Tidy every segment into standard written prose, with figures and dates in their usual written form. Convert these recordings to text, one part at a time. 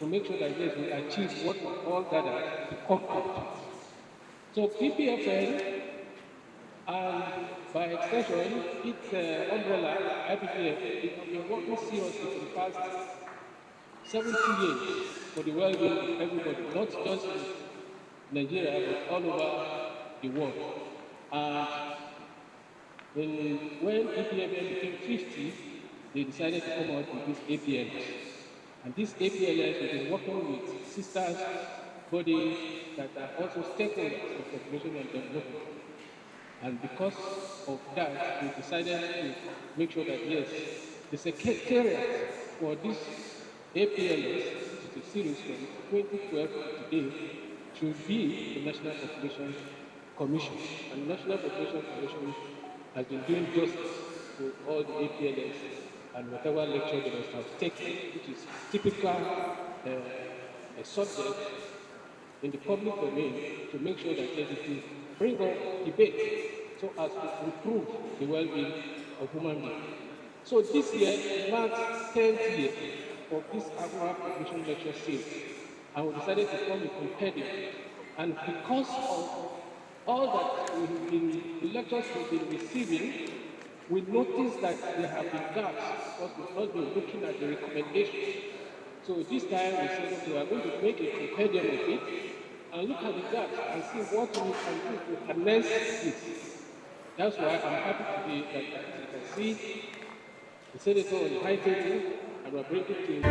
to make sure that yes, we achieve what we all gather to conquer. So PPFN and by extension, its umbrella, IPPF, we have been working seriously for the past 70 years for the well-being of everybody, not just in Nigeria, but all over the world. And when EPFN became 50, they decided to come out with this APLS. And this APLS, we've been working with sisters, bodies that are also stakeholders of population and development. And because of that, we decided to make sure that, yes, the secretariat for this APLS, which is a series from 2012 to today, should be the National Population Commission. And the National Population Commission has been doing justice to all the APLS and whatever lecture they must have taken, which is typical a subject in the public domain to make sure that it will bring up debate so as to improve the well-being of human beings. So this year marks 10th year of this annual population lecture series, and we decided to form a compendium. And because of all that the lectures we've been receiving, we noticed that there have been gaps because we've not been looking at the recommendations. So this time we said, okay, we are going to make a compendium of it and look at the gaps and see what we can do to harness this. That's why I'm happy today that, as you can see, the senator on the high table, and we're bringing to you.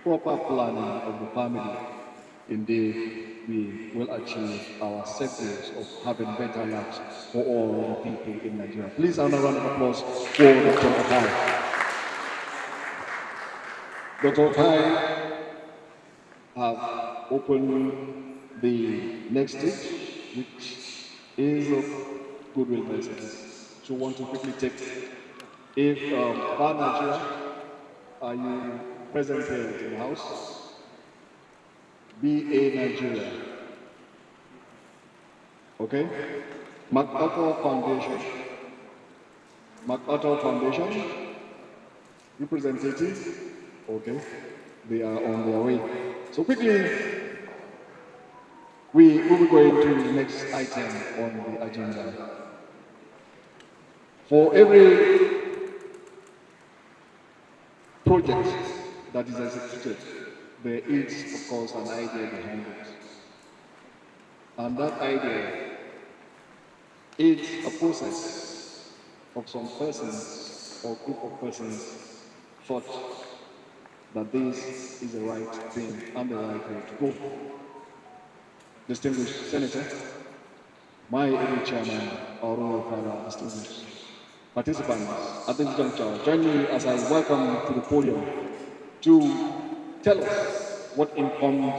Proper planning of the family, indeed, we will achieve our set goals of having better lives for all the people in Nigeria. Please, another round of applause for Dr. Otai. Dr. Otai have opened the next stage, which is of goodwill messages. So, want to quickly check if Bar Nigeria, are you present here in the house? BA Nigeria. Okay. MacArthur Foundation. MacArthur Foundation. Representative. Okay. They are on their way. So quickly, we will be going to the next item on the agenda. For every project that is executed, there is, of course, an idea behind it. And that idea is a process of some persons or group of persons thought that this is the right thing and the right way to go. Distinguished Senator, my able chairman, our royal father, distinguished participants at this juncture, join me as I welcome to the podium to tell us what informed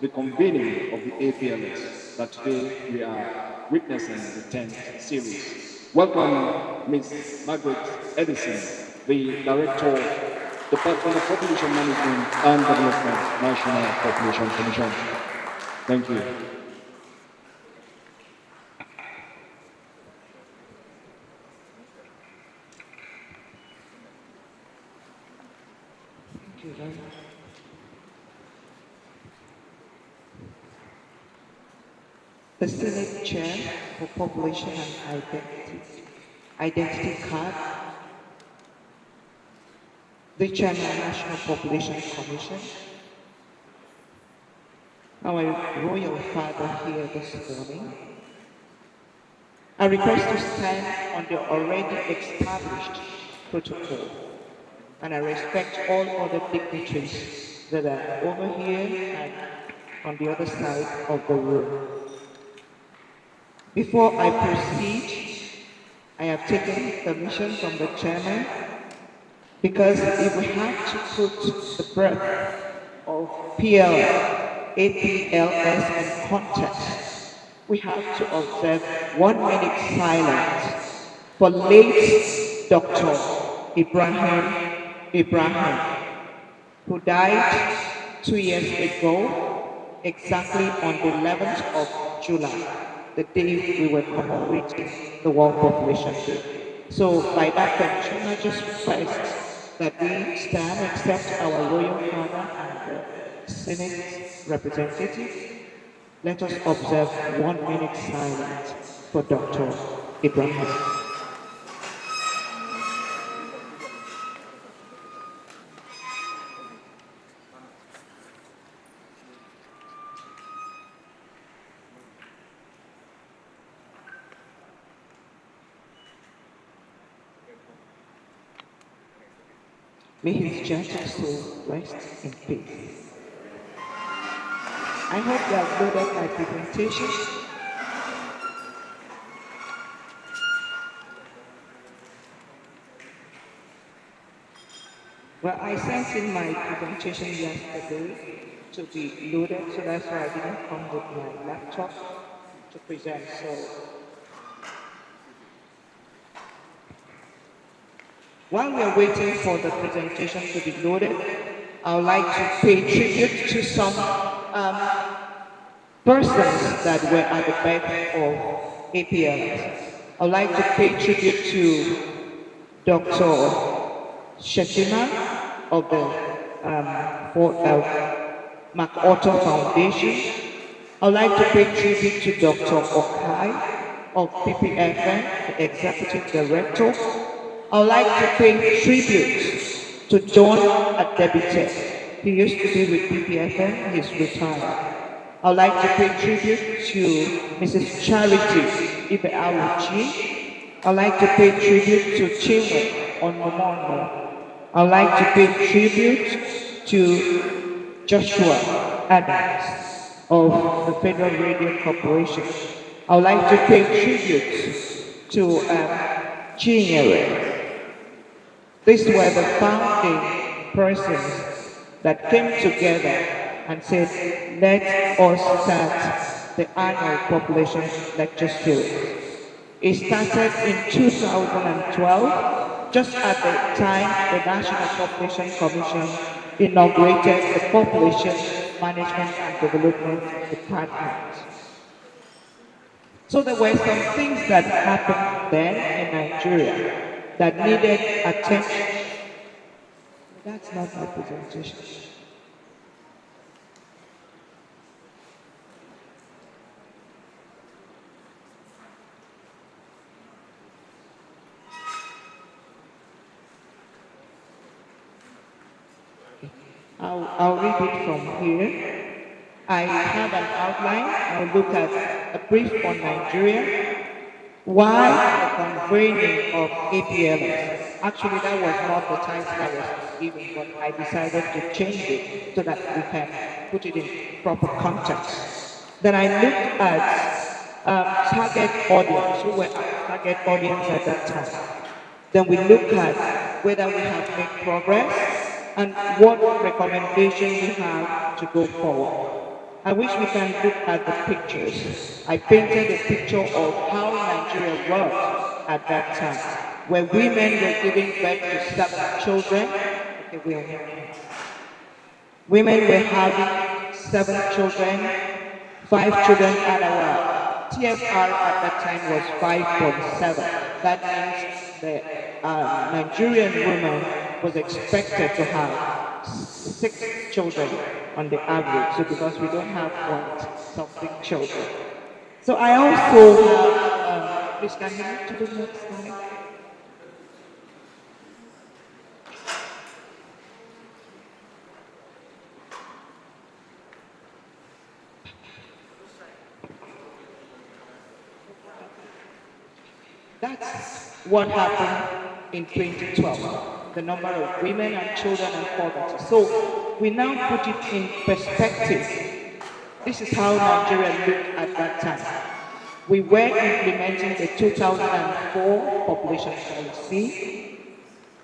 the convening of the APLS that today we are witnessing the 10th series. Welcome, Ms. Margaret Edison, the Director, Department of Population Management and Development, National Population Commission. Thank you. Thank you very much. The Senate Chair for Population and Identity Card, the Chairman National Population Commission, our Royal Father here this morning, I request to stand on the already established protocol, and I respect all other dignitaries that are over here and on the other side of the room. Before I proceed, I have taken permission from the chairman, because if we have to put the birth of PL, APLS in context, we have to observe 1 minute silence for late Dr. Ibrahim, who died 2 years ago, exactly on the 11th of July, the day we were commemorating the World Population Day. So by that permission, I just request that we stand, accept our Royal Father and the Senate representative. Let us observe 1 minute silence for Dr. Ibrahim. May his gentle soul rest in peace. I hope you have loaded my presentation. Well, I sent in my presentation yesterday to be loaded, so that's why I didn't come with my laptop to present. So while we are waiting for the presentation to be loaded, I would like to pay tribute to some persons that were at the back of APLS. I would like to pay tribute to Dr. Shetima of the MacArthur Foundation. I would like to pay tribute to Dr. Okai of PPFN, the Executive Director. I would like to pay tribute to John Adebite. He used to be with PPFN, he's retired. I would like to pay tribute to Mrs. Charity Ibeawuchi. I would like to pay tribute to Chinwe Onomono. I would like to pay tribute to Joshua Adams of the Federal Radio Corporation. I would like to pay tribute to Chinyere. These were the founding persons that came together and said, let us start the annual population lecture series. It started in 2012, just at the time the National Population Commission inaugurated the Population Management and Development Department. So there were some things that happened then in Nigeria that needed attention. That's not my presentation. I'll read it from here. I have an outline. I'll look at a brief on Nigeria. Why the convening of APLS? Actually, that was not the title I was given, but I decided to change it so that we can put it in proper context. Then I looked at target audience, who were our target audience at that time. Then we looked at whether we have made progress and what recommendation we have to go forward. I wish we can look at the pictures. I painted a picture of how Nigeria was at that time, where women were giving birth to 7 children. Women were having 7 children, 5 children, and our TFR at that time was 5.7. That means the Nigerian woman was expected to have 6 children on the average, so because we don't have 1-something children. So I also have, please can you move to the next slide? That's what happened in 2012, the number of women and children in poverty. So we now put it in perspective. This is how Nigeria looked at that time. We were implementing the 2004 population policy.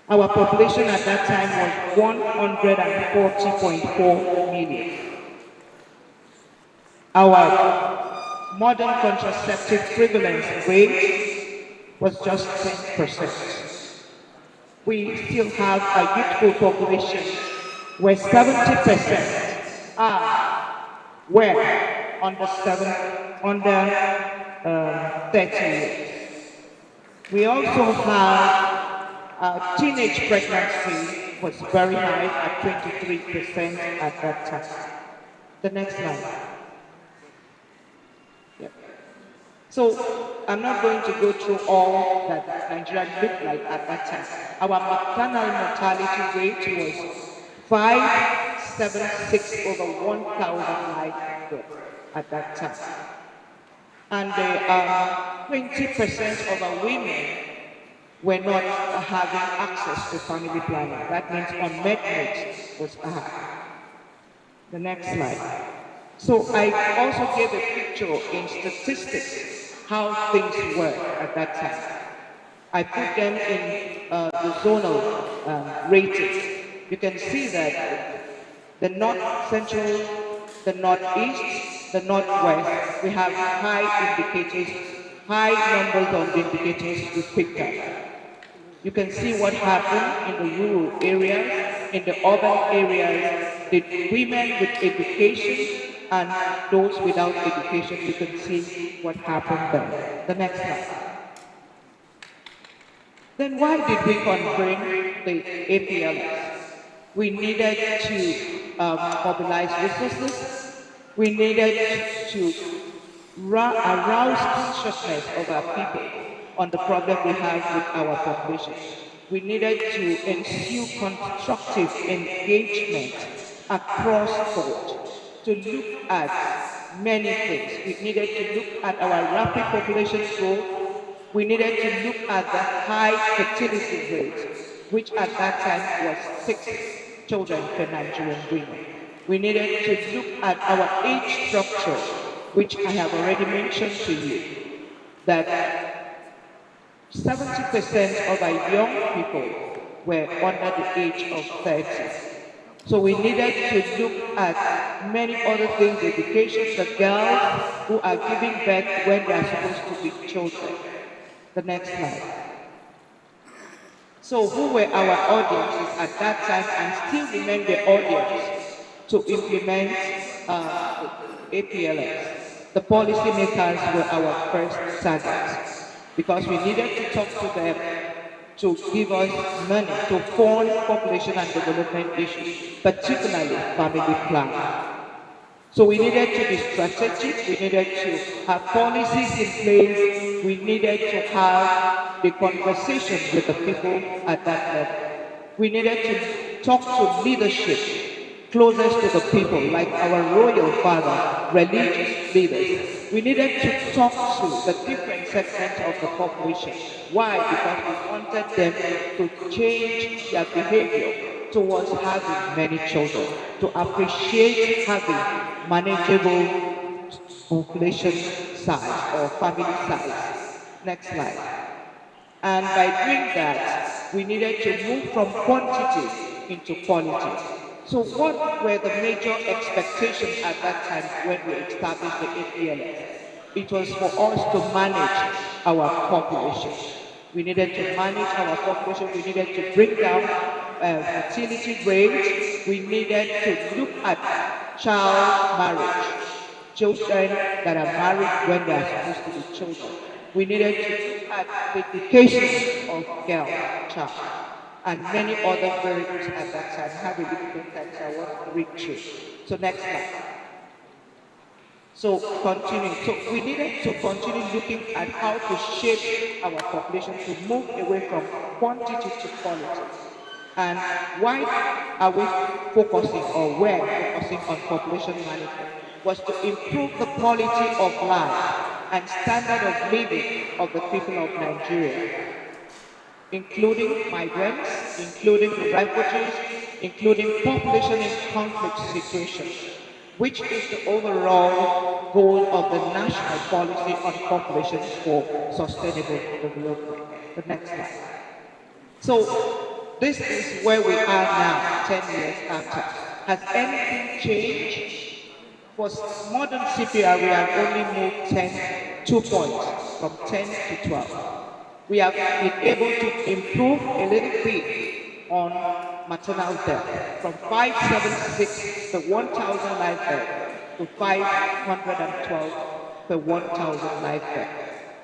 Our population at that time was 140.4 million. Our modern contraceptive prevalence rate was just 10%. We still have a youthful population where 70% were under 30 years. We also have teenage pregnancy was very high at 23% at that time. The next slide. Yep. So I'm not going to go through all that Nigeria looked like at that time. Our maternal mortality rate was 576 over 1,900 at that time. And 20% of our women were not having access to family planning. That means unmet needs was high. The next slide. So I also gave a picture in statistics how things were at that time. I put them in the zonal rating. You can see that the north central, the northeast, the northwest, we have high indicators, high numbers on the indicators we picked up. You can see what happened in the rural areas, in the urban areas, the women with education and those without education. You can see what happened there. The next slide. Then why did we convene the APLS? We needed to mobilize resources. We needed to arouse consciousness of our people on the problem we have with our population. We needed to ensure constructive engagement across board to look at many things. We needed to look at our rapid population growth. We needed to look at the high fertility rate, which at that time was 6 children per Nigerian women. We needed to look at our age structure, which I have already mentioned to you, that 70% of our young people were under the age of 30. So we needed to look at many other things, education, the girls who are giving birth when they are supposed to be children. The next slide. So who were our audiences at that time and still remain the audience to implement APLS? The policymakers were our first target because we needed to talk to them to give us money to fund population and development issues, particularly family planning. So we needed to be strategic, we needed to have policies in place, we needed to have the conversation with the people at that level. We needed to talk to leadership closest to the people, like our royal father, religious leaders. We needed to talk to the different segments of the population. Why? Because we wanted them to change their behavior towards having many children, to appreciate having manageable population size or family size. Next slide. And by doing that, we needed to move from quantity into quality. So what were the major expectations at that time when we established the APLS? It was for us to manage our population. We needed to manage our population. We needed to bring down fertility rates. We needed to look at child marriage, children that are married when they are supposed to be children. We needed to look at the education of girl child and many other variables at that time. Have a little bit that I want to read through. So next slide. So continuing. So we needed to continue looking at how to shape our population to move away from quantity to quality. And why are we focusing or were focusing on population management? Was to improve the quality of life and standard of living of the people of Nigeria, including migrants, including refugees, including population in conflict situations, which is the overall goal of the national policy on population for sustainable development. The next slide. So this is where we are now, 10 years after. Has anything changed? For modern CPR, we have only moved 2 points, from 10 to 12. We have been able to improve a little bit on maternal death, from 576 per 1,000 live birth to 512 per 1,000 live birth.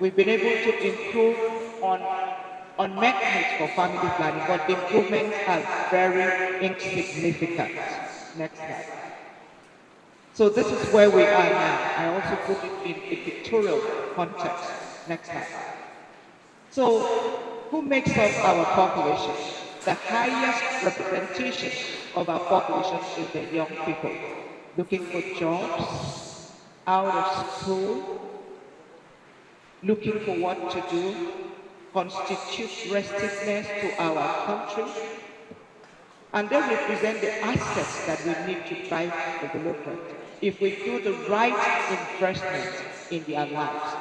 We've been able to improve on unmet needs for family planning, but the improvements are very insignificant. Next slide. So this is where we are now. I also put it in a pictorial context. Next slide. So who makes up our population? The highest representation of our population is the young people looking for jobs, out of school, looking for what to do, constitute restiveness to our country, and they represent the assets that we need to drive development. If we do the right investment in their lives,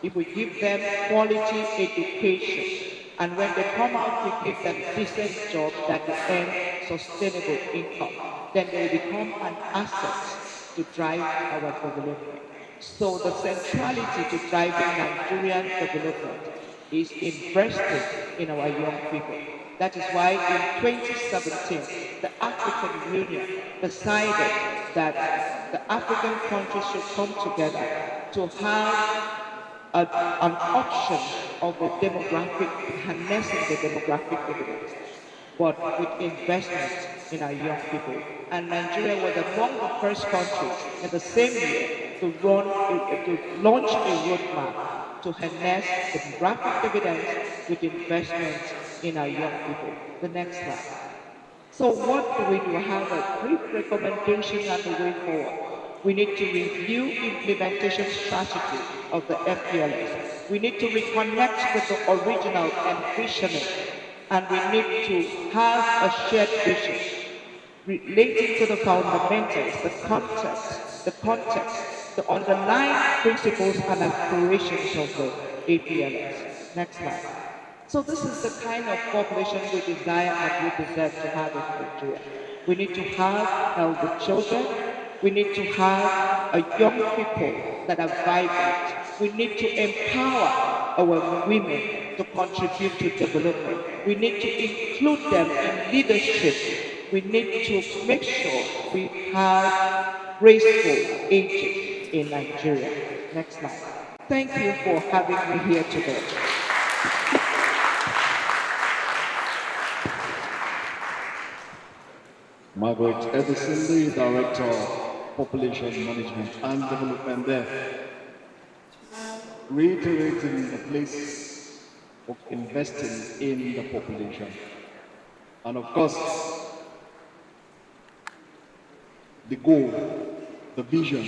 if we give them quality education, and when they come out, we give them decent jobs that will earn sustainable income, then they will become an asset to drive our development. So the centrality to driving Nigerian development is investing in our young people. That is why in 2017, the African Union decided that the African countries should come together to have an option of the demographic, harnessing the demographic dividends, but with investment in our young people. And Nigeria was among the first countries in the same year to launch a roadmap to harness demographic dividends with investment in our young people. The next slide. So what do we do? Have a brief recommendation and the way forward. We need to review implementation strategy of the FPLS. We need to reconnect with the original envisioning, and we need to have a shared vision relating to the fundamentals, the context, the underlying principles and aspirations of the APLS. Next slide. So this is the kind of population we desire and we deserve to have in Nigeria. We need to have healthy children. We need to have a young people that are vibrant. We need to empower our women to contribute to development. We need to include them in leadership. We need to make sure we have graceful aging in Nigeria. Next slide. Thank you for having me here today. Margaret Edison, the Director of Population Management and Development there, reiterating the place of investing in the population. And of course, the goal, the vision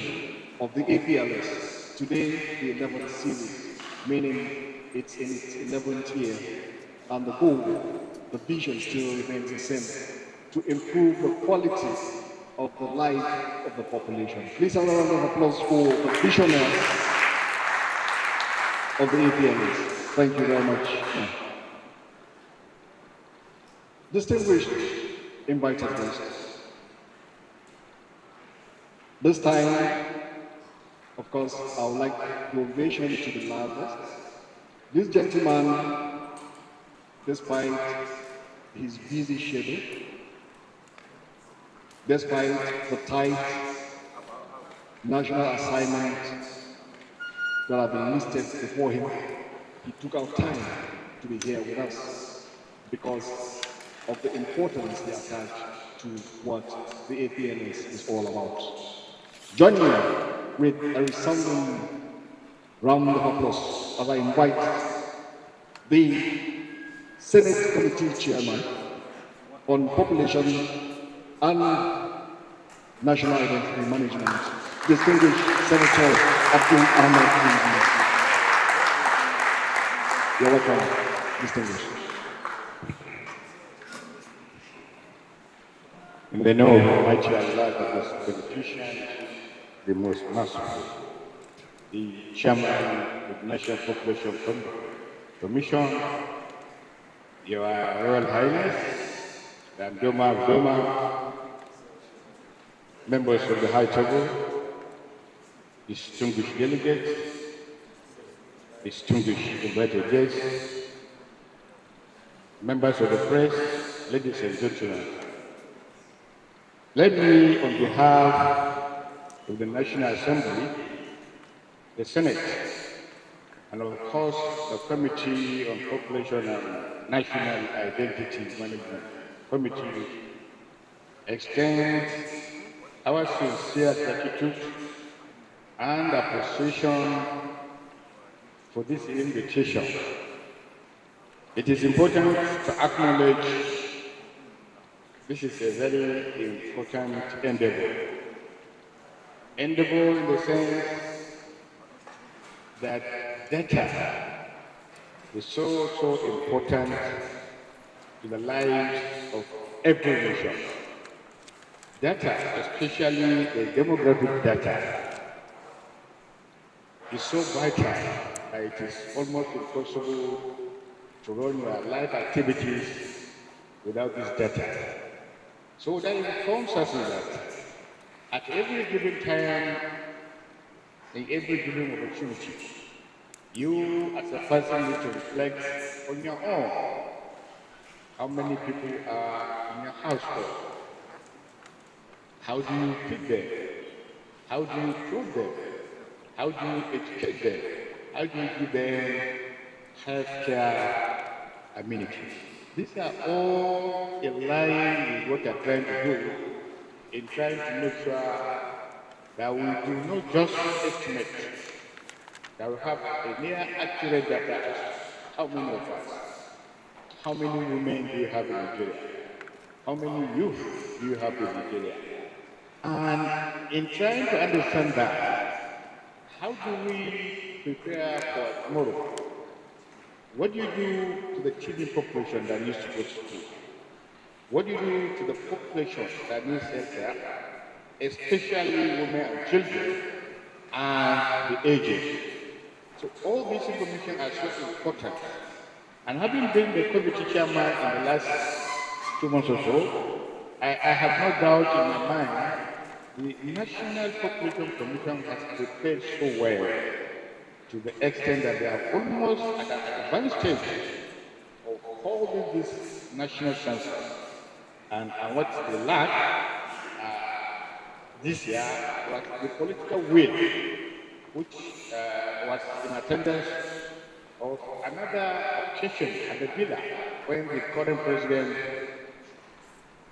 of the APLS, today the 11th series, meaning it's in its 11th year, and the goal, the vision still remains the same, to improve the quality of the life of the population. Please have a round of applause for the visionaries of the APLS. Thank you very much. Distinguished invited guests. This time, of course, I would like the ovation to be loudest. This gentleman, despite his busy schedule, despite the tight national assignment that have been listed before him, he took out time to be here with us because of the importance they attach to what the APLS is all about. Join me with a resounding round of applause as I invite the Senate Committee Chairman on Population and National Identity Management, distinguished Senator Abdul Ahmed. You're welcome, distinguished. In the name of Almighty Allah, the most beneficent, the most merciful, the chairman of the National Population Commission, Your Royal Highness, the Doma of Doma, members of the High Table, distinguished delegates, distinguished invited guests, members of the press, ladies and gentlemen. Let me, on behalf of the National Assembly, the Senate, and of course the Committee on Population and National Identity Management Committee, extend our sincere gratitude and appreciation for this invitation. It is important to acknowledge this is a very important endeavor. Endeavor in the sense that data is so important to the lives of every nation. Data, especially the demographic data, is so vital that it is almost impossible to run your life activities without this data. So that informs us that at every given time, in every given opportunity, you as a person need to reflect on your own. How many people are in your household? How do you feed them? How do you clothe them? How do you educate them? How do you give them healthcare amenities? These are all in line with what we are trying to do in trying to make sure that we do not just estimate, that we have a near accurate data. How many of us? How many women do you have in Nigeria? How many youth do you have in Nigeria? And in trying to understand that, how do we prepare for tomorrow? What do you do to the children population that needs to go to school? What do you do to the population that needs healthcare, especially women and children and the aged? So all these information are so important. And having been the committee chairman in the last 2 months or so, I have no doubt in my mind the National Population Commission has prepared so well to the extent that they are almost at an advanced stage of holding this national census. And what they lack this year was the political will, which was in attendance of another occasion at the villa when the current president,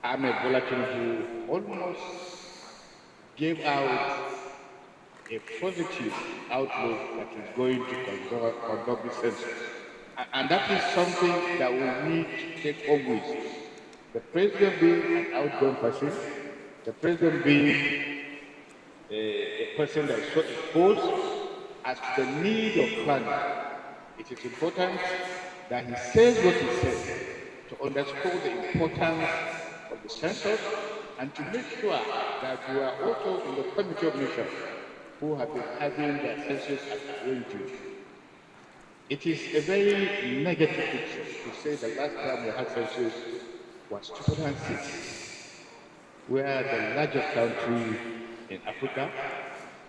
Ahmed Bola Tinubu, almost gave out a positive outlook that is going to conduct the census. And that is something that we need to take home with. The president being an outgoing person, the president being a person that is so exposed as to the need of planning. It is important that he says what he says to underscore the importance of the census and to make sure that we are also in the Committee of Nations who have been having their census as a review. It is a very negative picture to say the last time we had census was 2006. We are the largest country in Africa,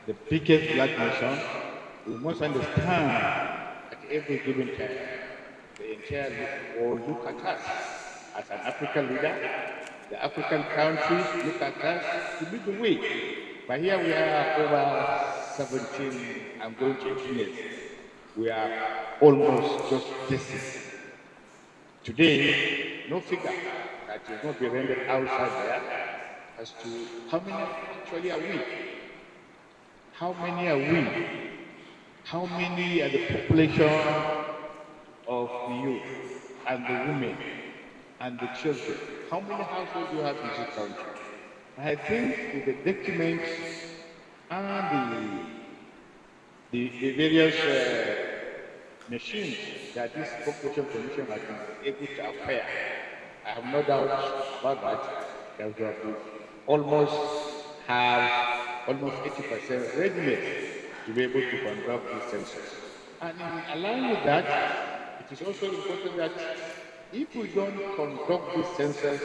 the biggest black nation. We must understand at every given time, the entire world look at us as an African leader. The African countries look at us to lead the way. But here we are over 17, I'm going to 18 years. We are almost just guessing. Today, no figure that will not be rendered outside there as to how many actually are we? How many are we? How many are the population of the youth and the women and the children? How many households do you have in this country? I think with the documents and the various machines that this population commission has been able to acquire. I have no doubt about that. That we have almost have almost 80% readiness to be able to conduct this census. And in line with that, it is also important that if we don't conduct this census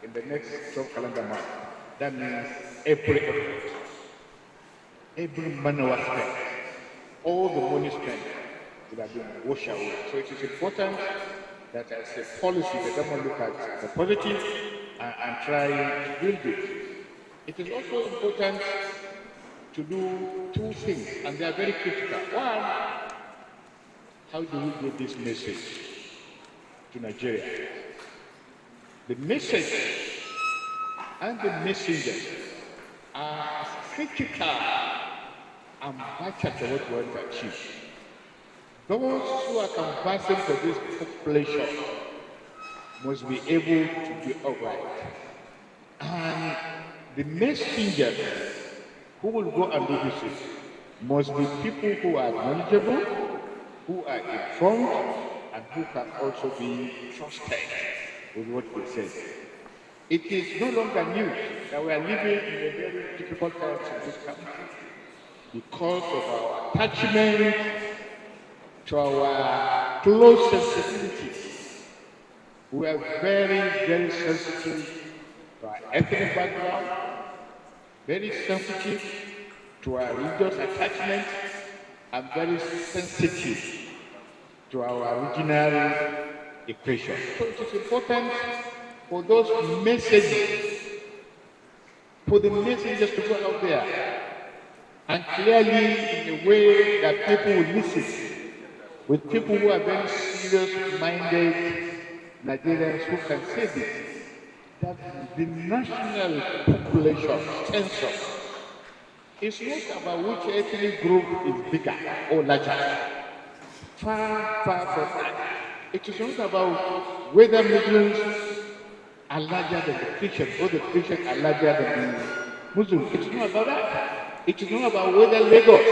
in the next 12 calendar month, that means every effort, every manual spent, all the money spent would have been washed away. So it is important that as a policy, the government look at the positive and try to build it. It is also important to do two things, and they are very critical. One, how do we get this message to Nigeria? The message and the messenger are critical and vital to what we want to achieve. Those who are canvassing for this population must be able to be upright. And the messengers who will go and do this must be people who are knowledgeable, who are informed, and who can also be trusted with what they say. It is no longer news that we are living in a very difficult times in this country because of our attachment to our close sensitivities. We are very, very sensitive to our ethnic background, very sensitive to our religious attachment, and very sensitive to our regional equation. So it is important for those messages, for the messengers to go out there and clearly in a way that people will listen, with people who are very serious-minded Nigerians who can say this, that the national population census is not about which ethnic group is bigger or larger. Far, far from that. It is not about whether Muslims are larger than the Christians or the Christians are larger than the Muslims. It is not about that. It is not about whether Lagos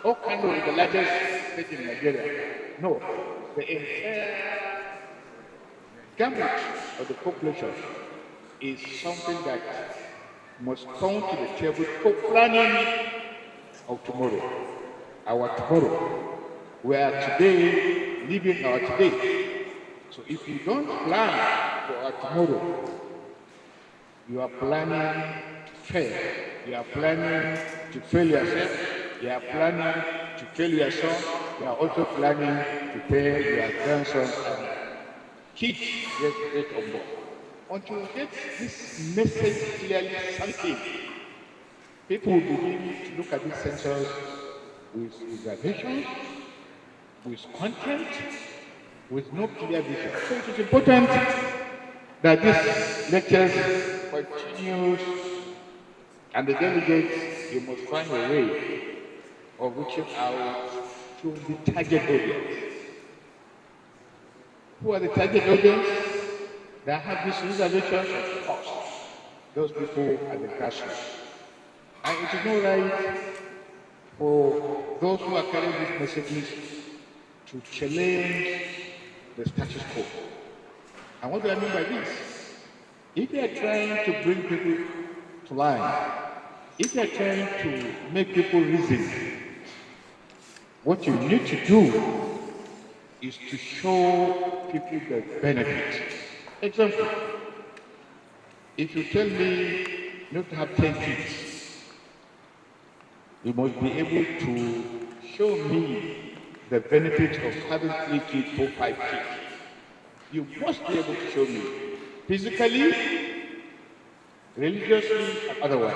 or Kano is the largest state in Nigeria. No. The entire gamut of the population is something that must come to the table for planning of tomorrow. Our tomorrow. We are today living our today. So if you don't plan for our tomorrow, you are planning to fail. You are planning to fail yourself. You are planning to fail your son. You are also planning to fail your grandson and kids get on board. Until we get this message clearly something, people will begin to look at this census with reservations, with content, with no clear vision. So it is important that this lecture continues, and the delegates, you must find a way of reaching out to the target audience. Who are the target audience that have this reservation? Of course, those people are the grassroots. And it is not right for those who are carrying these messages to challenge the status quo. And what do I mean by this? If they are trying to bring people to life, if they are trying to make people reason, what you need to do is to show people the benefit. Example, if you tell me not to have 10 kids, you must be able to show me the benefit of having 3 kids, 4, 5 kids. You must be able to show me physically, religiously, and otherwise.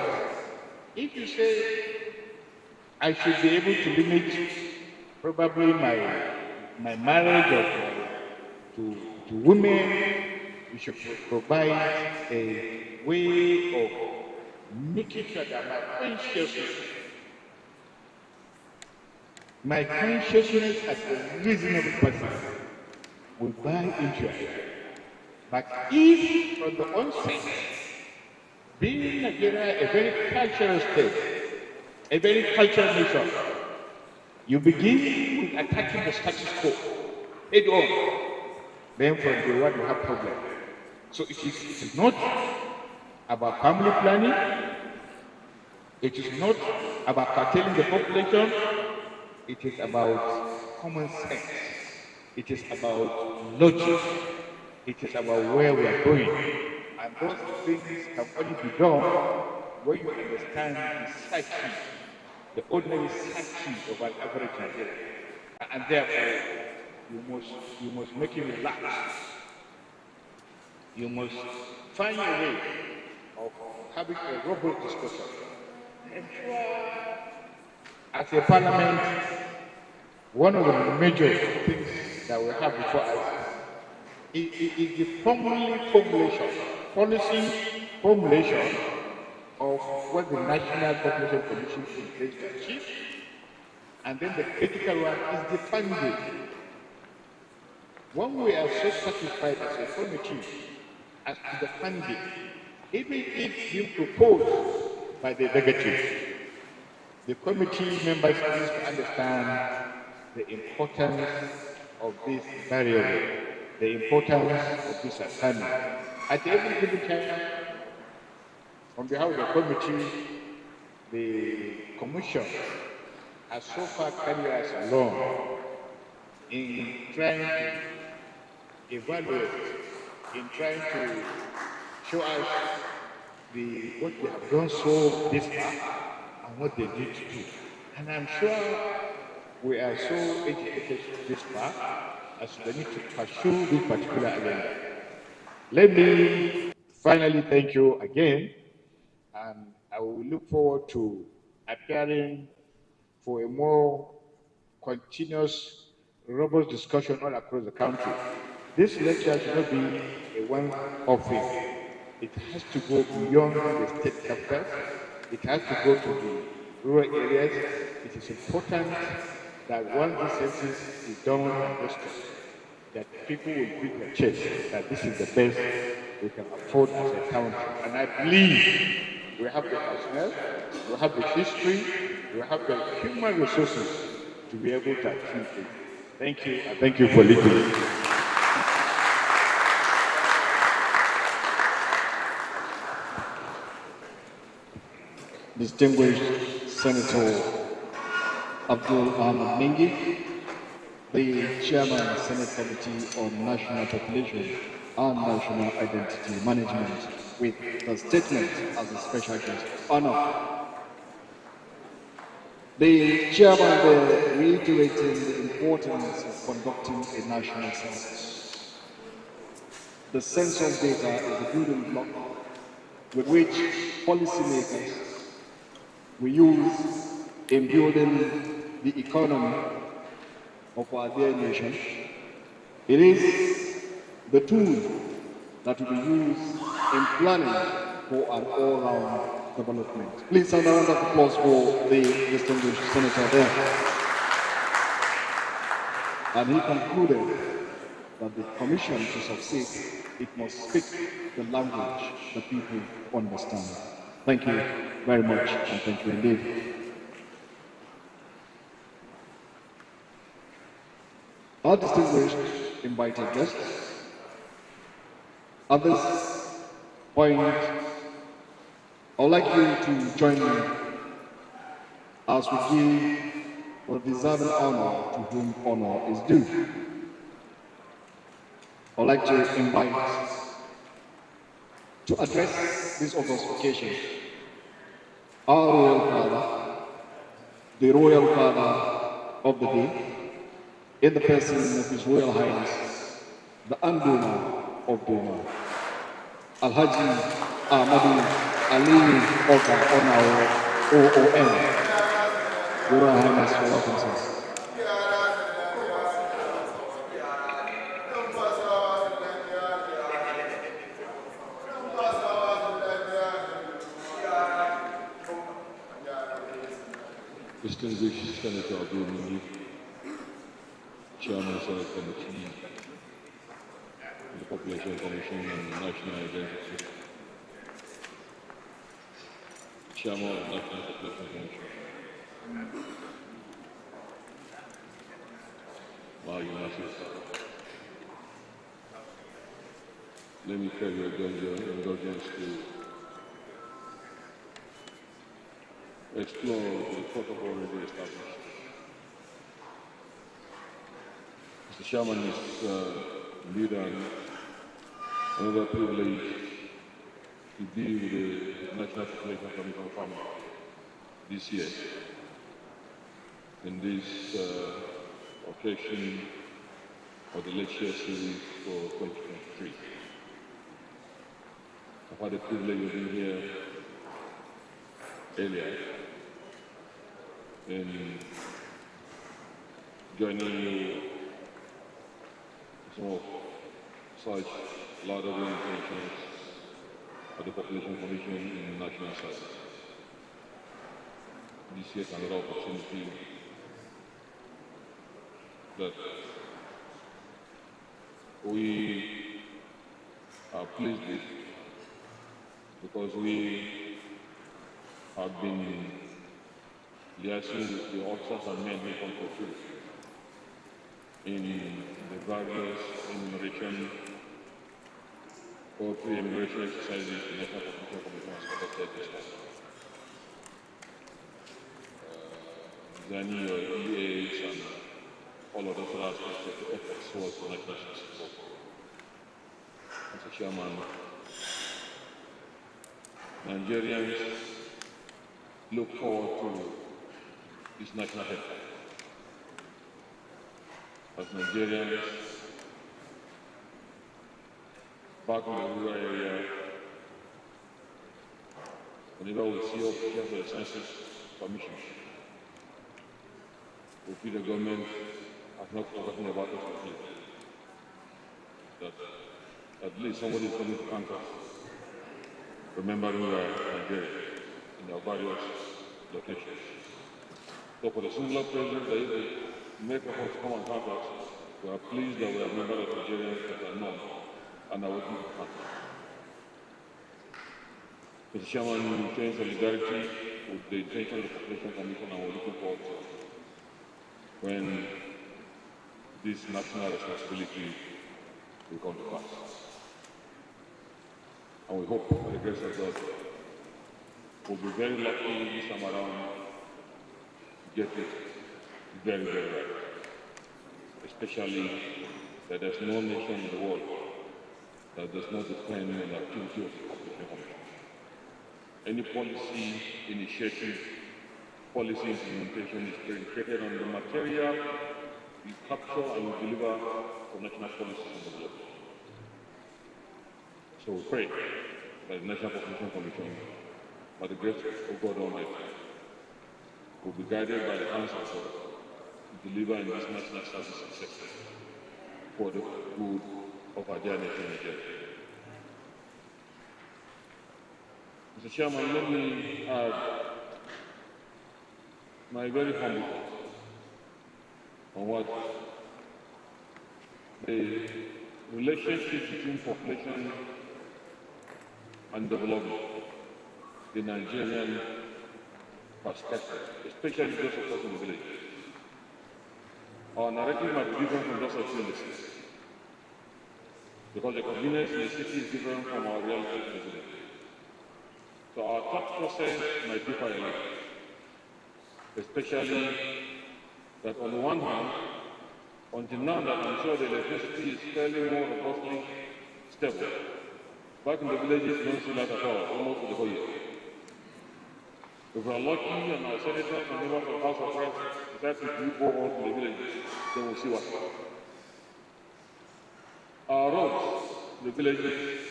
If you say I should be able to limit probably my marriage to women, you should provide a way of making sure that my consciousness as a reasonable person will buy into it. But if from the onset, being Nigeria a very cultural state, a very cultural nation, you begin with attacking the status quo. head on, then from day one you have problem. So it is not about family planning. It is not about curtailing the population. It is about common sense. It is about logic. It is about where we are going. And those things can only be done when you understand the psyche, the ordinary psyche of an average Nigerian. And therefore, you must make him relax. You must find a way of having a robust discussion. As a parliament, one of the major things that we have before us is the policy formulation of what the National Population Commission intends to achieve, and then the critical one is the funding. When we are so satisfied as a committee as to the funding, even if being proposed by the executive, the committee members need to understand the importance of this variable, the importance of this assignment. At every given time, on behalf of the committee, the commission has so far carried us along in trying to evaluate, in trying to show us what they have done so this far and what they need to do. And I'm sure we are so educated this far as we need to pursue this particular agenda. Let me finally thank you again, and I will look forward to appearing for a more continuous, robust discussion all across the country. This lecture should not be a one-off thing. It has to go beyond the state capitals. It has to go to the rural areas. It is important that once this census is done and dusted, that people will beat their chest that this is the best we can afford as a country. And I believe we have the personnel, we have the history, we have the human resources to be able to achieve it. Thank you, and thank you for listening. Distinguished Senator Abdul Ahmed Mingi, the Chairman, Senate Committee on National Population and National Identity Management, with the statement as a special guest of honor. The Chairman there reiterating the importance of conducting a national census. The census data is a building block with which policymakers will use in building the economy of our dear nation. It is the tool that will be used in planning for an all-round development. Please have a round of applause for the distinguished senator there. And he concluded that the commission to succeed, it must speak the language the people understand. Thank you very much, and thank you indeed. Our distinguished invited guests, at this point, I would like you to join me as we give the deserving honor to whom honor is due. I would like to invite to address this august occasion our Royal Father, the Royal Father of the day, in the person of His Royal Highness, the Undona of Duma, Alhaji Ahmadu Ali Oka Onao OON. Your Royal Highness, welcome, sir. Distinguished Senator Abdul Mingi, Chairman of the Senate Committee, the Population Commission and National Identity, Chairman of the National Population Commission, Wow, you massive. Let me crave your indulgence to explore the protocol already established. Mr. Chairman is leader and another privilege to be with the National Population Commission family this year. In this occasion of the lecture series for 2023. I've had the privilege of being here earlier in joining you some of such laudable intentions of the Population Commission in the national service. This year is another opportunity that we are pleased with because we have been liaising with the officers and men who contribute in the various enumeration or pre-enumeration exercises the National Population Commission has conducted this time. Designing your EAs and all of those aspects of the efforts towards the national support. Mr. Chairman, Nigerians look forward to this national headquarters. As Nigerians, back in the rural area, whenever we see officials for the census commission, we feel the government has not forgotten about us again. That at least somebody is coming to thank us, remembering we are Nigeria in our various locations. So for the singular president that is to make efforts to come and thank us, we are pleased that we are members of Nigerians that are known and are working to thank us. Mr. Chairman, we showing solidarity with the intention of the Population Commission and we're looking forward to when this national responsibility will come to pass. And we hope, by the grace of God, we'll be very lucky this time around to get it very, very right. Especially that there's no nation in the world that does not depend on the activity of the Population Commission. Any policy initiative, policy implementation is predicated on the material we capture and we deliver for national policies in the globe. So we pray that the National Population Commission, by the grace of God Almighty, will be guided by the hands of God to deliver in this national service sector for the good of our dear nation Nigeria. Mr. Chairman, let me add my very humble thoughts on what the relationship between population and development, the Nigerian perspective, especially those of us in the villages. Our narrative might be different from those of us in the city, because the convenience in the city is different from our reality in the village. So our thought process might differ a lot, especially that on the one hand, until now that I'm sure the electricity is fairly more robustly stable. Back in the villages, you don't see that at all, almost for the whole year. If we are lucky and our senators and members of the House of Reps decide to go on to the villages, then we'll see what happens. Our roads, the villages,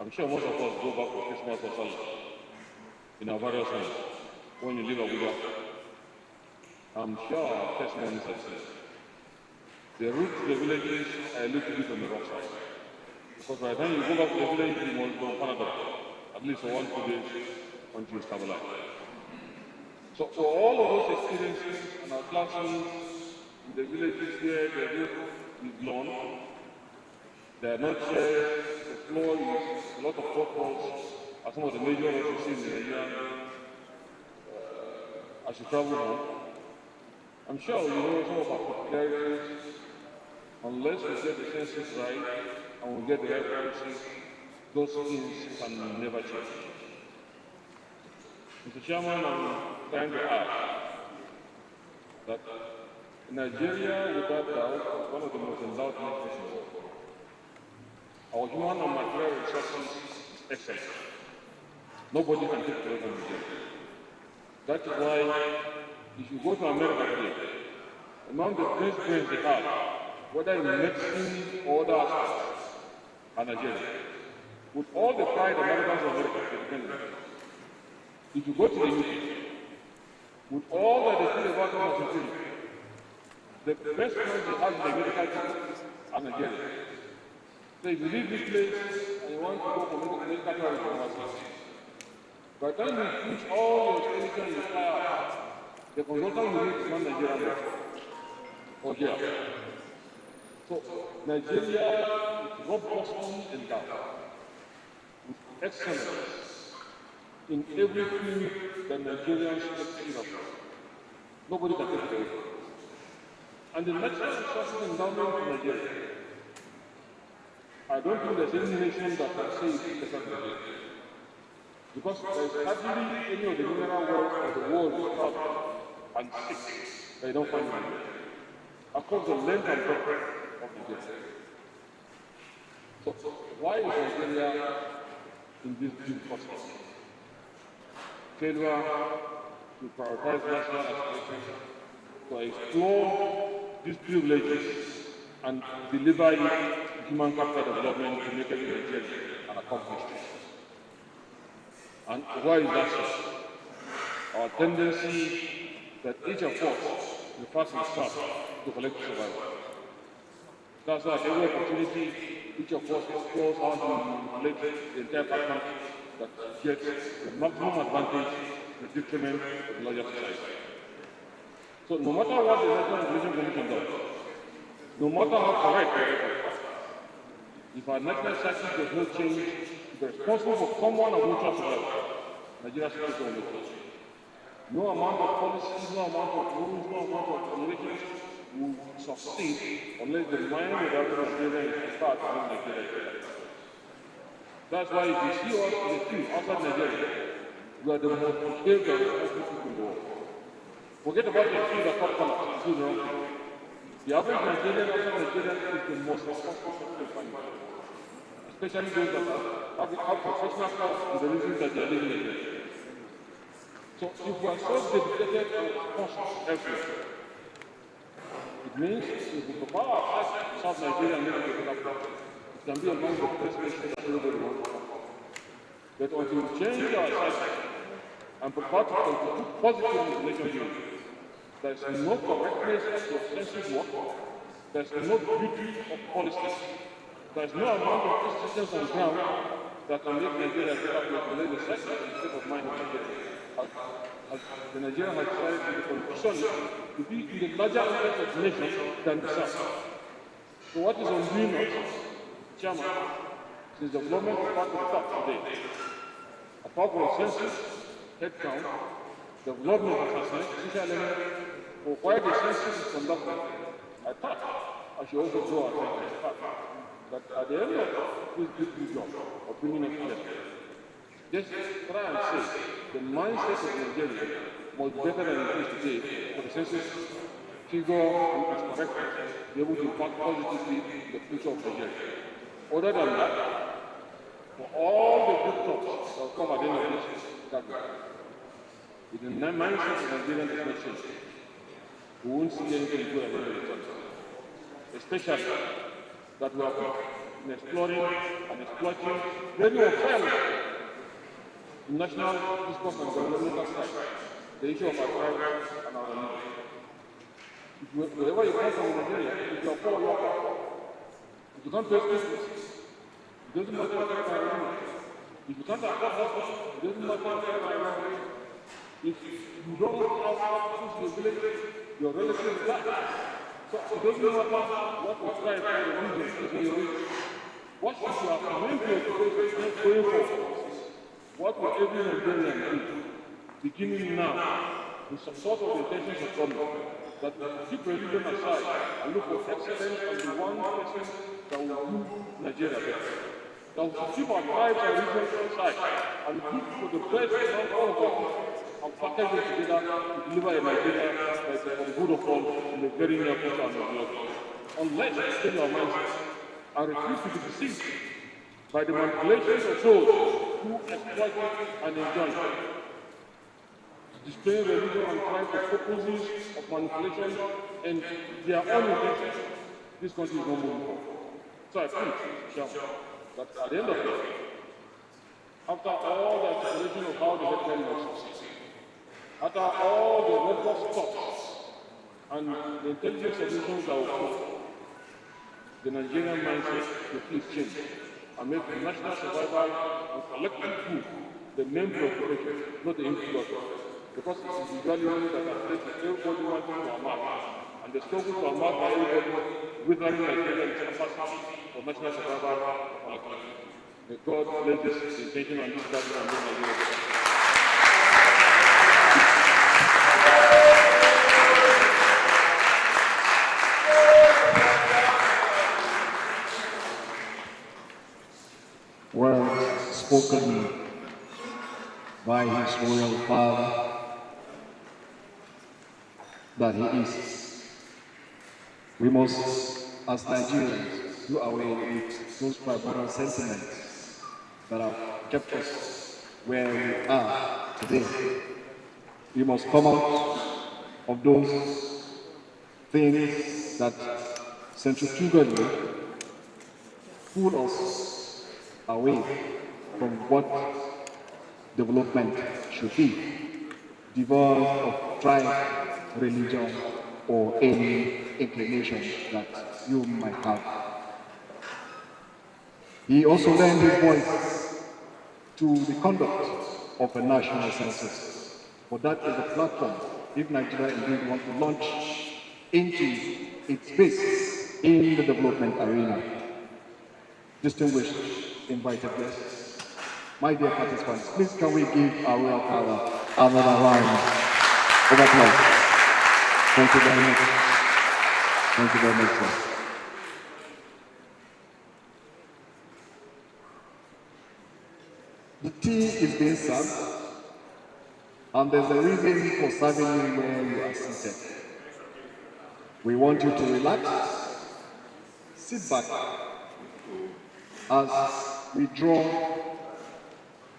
I'm sure most of us go back for Christmas or Sallah in our various homes. When you leave Abuja, I'm sure our testimonies are the same. The route to the villages are a little bit on the rough side. Because by the time you go back to the village, you must go Canada, at least for 1 2 days until you stabilize. So for all of those experiences and our classrooms in the villages where the roof is blown, they are not shared, the floor is a lot of potholes, as some of the major roads you see in Nigeria as you travel home. I'm sure you know some of our peculiarities Unless we get the census right and we get the right policies, those things can never change. Mr. Chairman, I'm trying to add that Nigeria, without doubt, is one of the most endowed nations in the world. Our human and material resources is excellent. Nobody can take it away from Nigeria. That is why, if you go to America today, among the best brains they have, whether in medicine or other aspects, are Nigeria. With all the pride Americans of America depend on. If you go to the UK, with all that they feel about us as security, the best friends they have in the medical field are Nigeria. So if you leave this place and you want to go for medical tourism overseas, by the time you finish all your expenditure and you fly out, the consultant will need to run Nigeria or here. So Nigeria is robustly endowed with excellence in everything that Nigerians think of. Nobody can take it away. And the natural resources endowment in Nigeria, I don't think there's any nation that can say it's better than Nigeria. Because there's hardly any of the mineral wealth of the world out and sick that you don't find in Nigeria. Across the length and breadth of Nigeria. So why is Nigeria in this due process? Failure to prioritize national aspirations, to explore these privileges and deliver it to human capital development to make every Nigerian an accomplished. And why is that so? Our tendency that each of us refers himself to collective survival. That's why at every opportunity, each of us explores how to manipulate the entire partner that gets the maximum advantage to the detriment of the larger society. So no matter what the National Regulation Commission does, no matter how correct the record, if our national strategy does not change, if they're responsible for common and mutual survival, Nigeria security will not change. No amount of policies, no amount of rules, no amount of regulations will succeed unless the mind of every Nigerian is to start with Nigeria. That's why if you see us in the queue outside Nigeria, we are the most behaved and responsible people in the world. Forget about the few that top colors, do the wrong thing. The average Nigerian outside Nigeria is the most responsible person in family. Especially those that have professional class in the regions that they are living in. So if we are so dedicated and responsible everywhere, it means if we prepare ourselves to South Nigeria and make it a better place, it can be among the best nations that everybody wants to come. But until we change our psyche and prepare to contribute positively to nation building, there is no correctness to offensive work, there is no beauty of policies, there is no amount of institutions on the ground that can make Nigeria a better place to live the psyche and state of mind of Nigeria. As the Nigerian has decided to be conditioned to be in the larger interest of the nation than the South. So what is undoing us, Chairman, since the government is part of the top today, apart from census, headcount, development of social element, for why the census is conducted, I thought I should also draw attention to the fact that at the end of this big job of bringing us together, just try and say the mindset of Nigeria was better than it is today for the census figure and its correctness be able to impact positively the future of Nigeria. Other than that, for all the good talks that will come at the end of this gathering, with the mindset of Nigerian nation, we won't see anything good at the end of the gathering. Especially that we are in exploring and exploiting very unfairly in national discourse and governmental side, the issue of our tribes and our religion. Wherever you come from in Nigeria, if you are poor, you are poor. If you can't pay school fees, it doesn't matter what kind of religion. If you can't afford hospital, it doesn't matter what kind of religion. If you don't have access to the village, your relatives die. So it doesn't matter what the tribe or religion is in your region. What should you have made your going forward? What will every Nigerian do, beginning now, in support of the intentions of government, that keep religion aside and look for excellence as the one person that will do Nigeria better. That we should keep our tribes and regions aside and look for the best among all of us and package them together to deliver a Nigeria that is for the good of all in the very near future and beyond. Unless we change our minds and refuse to be deceived by the manipulations of those who exploit it and enjoy it. Displaying religion and trying for purposes of manipulation and their own intentions, this country is not moving forward. So I think, that at the end of it, after all the explanation of how the headline was succeed, after all the record stops and the intelligence solutions that will come, the Nigerian mindset will please change and make national survival and collective good the main preoccupation, not the individual. Because it's individualism that has led to everybody wanting to amass, and the struggle to amass by everybody withering Nigeria's capacity for national survival and economy. May God bless this intention and this gathering and this Nigeria. Words spoken by his royal father that he is. We must, as Nigerians, do away with those tribal sentiments that have kept us where we are today. We must come out of those things that centrifugally pull us away from what development should be, devoid of tribe, religion, or any inclination that you might have. He also lent his voice to the conduct of a national census. For that is the platform, if Nigeria indeed wants to launch into its space in the development arena. Distinguished invited guests, my dear participants, please can we give our royal father another round of applause. Thank you very much. Thank you very much, sir. The tea is being served, and there's a reason for serving you where you are seated. We want you to relax, sit back, as we draw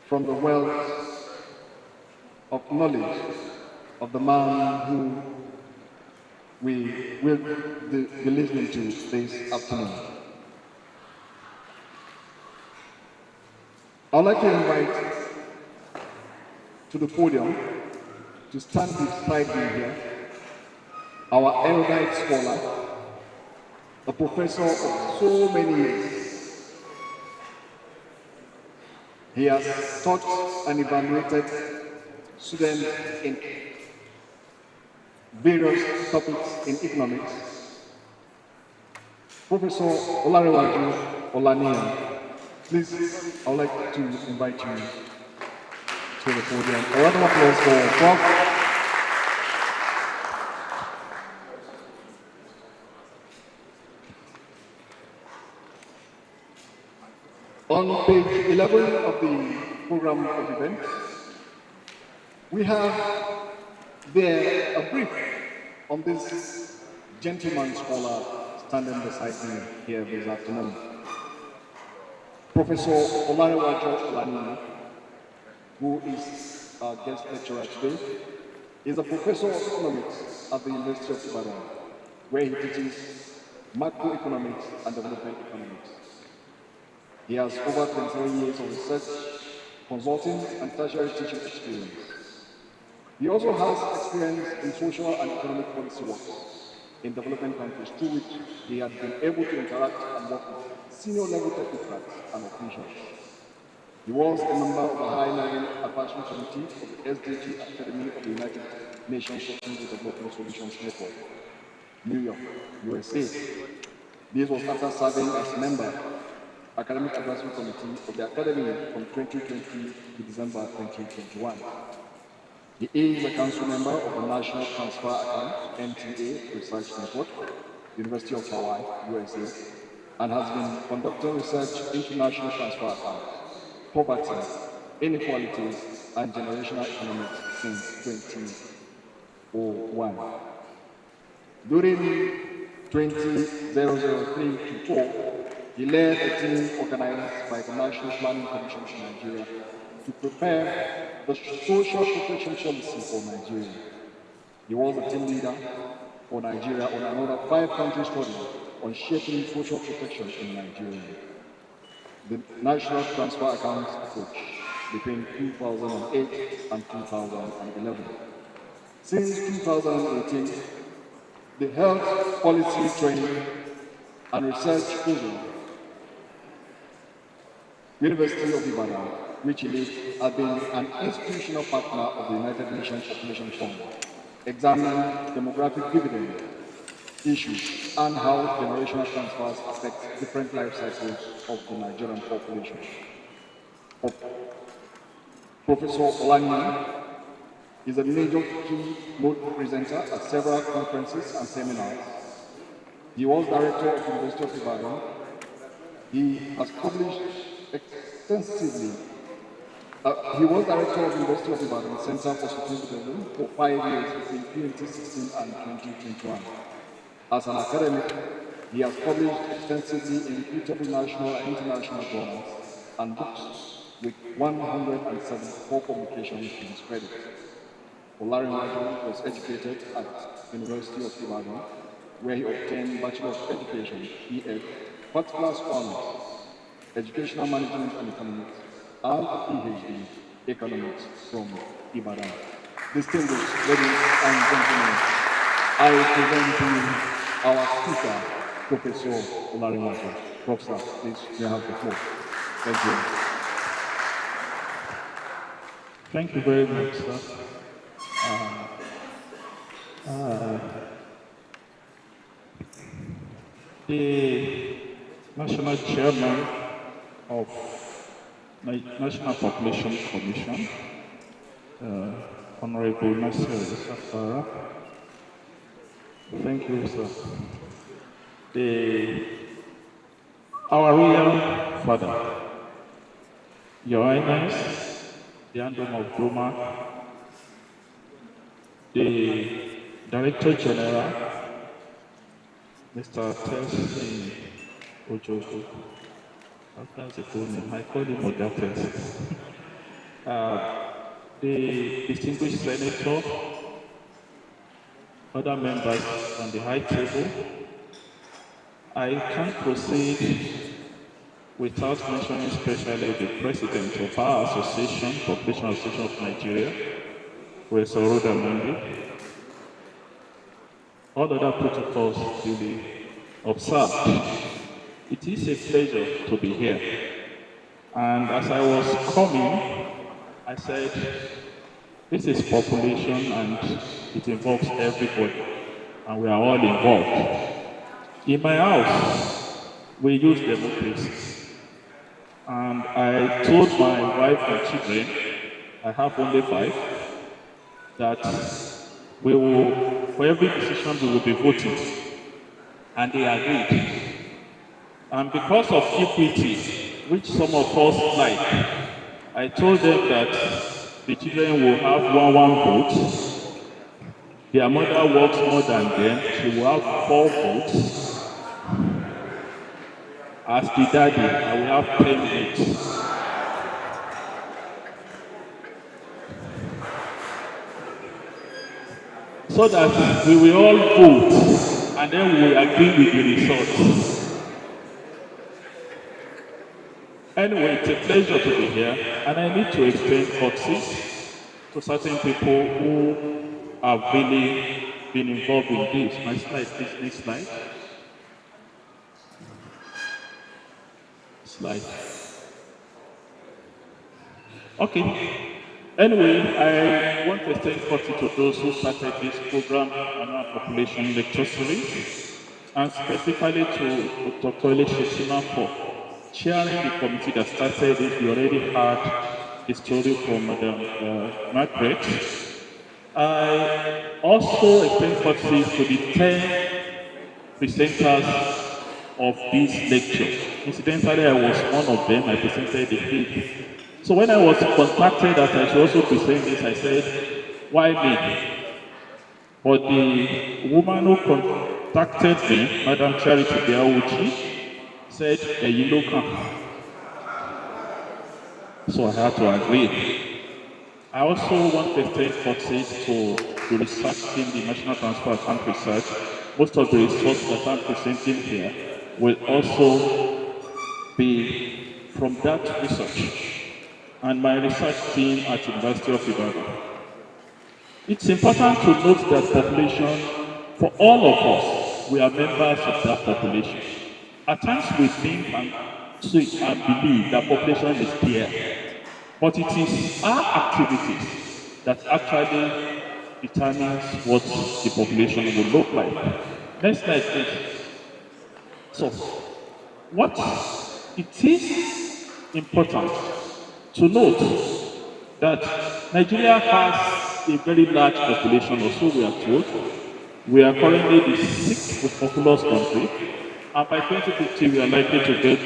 from the wealth of knowledge of the man who we will be listening to this afternoon. I'd like to invite to the podium to stand beside me here our erudite scholar, a professor of so many years. He has taught and evaluated students in various topics in economics. Professor Olarewaju Olaniyan, please, I would like to invite you to the podium. A round of applause for Prof. On page 11 of the program of events, we have there a brief on this gentleman scholar standing beside me here this afternoon. Professor Oweleketv Olaniyan, who is our guest lecturer today, is a professor of economics at the University of Ibadan, where he teaches macroeconomics and development economics. He has over 27 years of research, consulting, and tertiary teaching experience. He also has experience in social and economic policy work in developing countries, through which he has been able to interact and work with senior level technocrats and officials. He was a member of the high-level advisory committee of the SDG Academy of the United Nations Sustainable Development Solutions Network, New York, USA. This was after serving as a member Academic Advisory Committee of the Academy from 2020 to December 2021. He is a council member of the National Transfer Account (NTA) Research Network, University of Hawaii, USA, and has been conducting research into national transfer accounts, poverty, inequalities, and generational economics since 2001. During 2003 to 4, he led a team organized by the National Planning Commission of Nigeria to prepare the social protection policy for Nigeria. He was a team leader for Nigeria on another 5-country study on shaping social protection in Nigeria. The National Transfer Account approach between 2008 and 2011. Since 2018, the Health Policy Training and Research Program, University of Ibadan, which he leads, has been an institutional partner of the United Nations Population Fund, examining demographic dividend issues and how generational transfers affect different life cycles of the Nigerian population. Professor Olanyi is a major keynote presenter at several conferences and seminars. He was director of the University of Ibadan. He has published extensively. He was director of the University of Ibadan Center for Sustainable Development for 5 years between 2016 and 2021. As an academic, he has published extensively in reputable national and international journals and books with 174 publications to his credit. Olanyi was educated at the University of Ibadan, where he obtained Bachelor of Education, BF, First Class Honors, Educational Management and Economics, and a PhD, Economics from Ibadan. Distinguished ladies and gentlemen, I present to you our speaker, Professor Olanyi. Professor, please, you have the floor. Thank you. Thank you very much, sir. The National Chairman of National Population Commission, Honorable Nasir Safara. Thank you, sir. Our Royal Father, Your Highness, the Andom of Goma, the Director General, Mr. Tessie Ojogo. That's the full name. I call him Odates. The distinguished senator, other members on the high table. I can't proceed without mentioning especially the president of our association, Population Association of Nigeria, Professor Roda Mundi. All other protocols duly observed. It is a pleasure to be here. And as I was coming, I said, this is population and it involves everybody, and we are all involved. In my house, we use democracy. And I told my wife and children, I have only 5, that we will, for every decision we will be voting. And they agreed. And because of equity, which some of us like, I told them that the children will have one vote. Their mother works more than them, she will have 4 votes. As the daddy, I will have 10 votes. So that we will all vote, and then we will agree with the results. Anyway, it's a pleasure to be here, and I need to extend courtesy to certain people who have really been involved in this. My slide, please, next slide. Slide. Okay. Anyway, I want to extend courtesy to those who started this program on our population lecture series, and specifically to Dr. Oweleketv for chairing the committee that started it. We already heard the story from Madam Margaret I also extend courtesy to the 10 presenters of this lecture. Incidentally, I was one of them. I presented the fifth. So when I was contacted that I should also present this, I said, why me? But the woman who contacted me, Madam Charity Biawuchi, said, you know, come. So I had to agree. I also want to extend courtesy to the research team, the National Transfer Account Research. Most of the resources that I'm presenting here will also be from that research and my research team at University of Ibadan. It's important to note that population, for all of us, we are members of that population. At times we think and believe that population is there. But it is our activities that actually determines what the population will look like. Next slide, please. So, what it is important to note that Nigeria has a very large population, or so we are told. We are currently the 6th most populous country, and by 2050 we are likely to get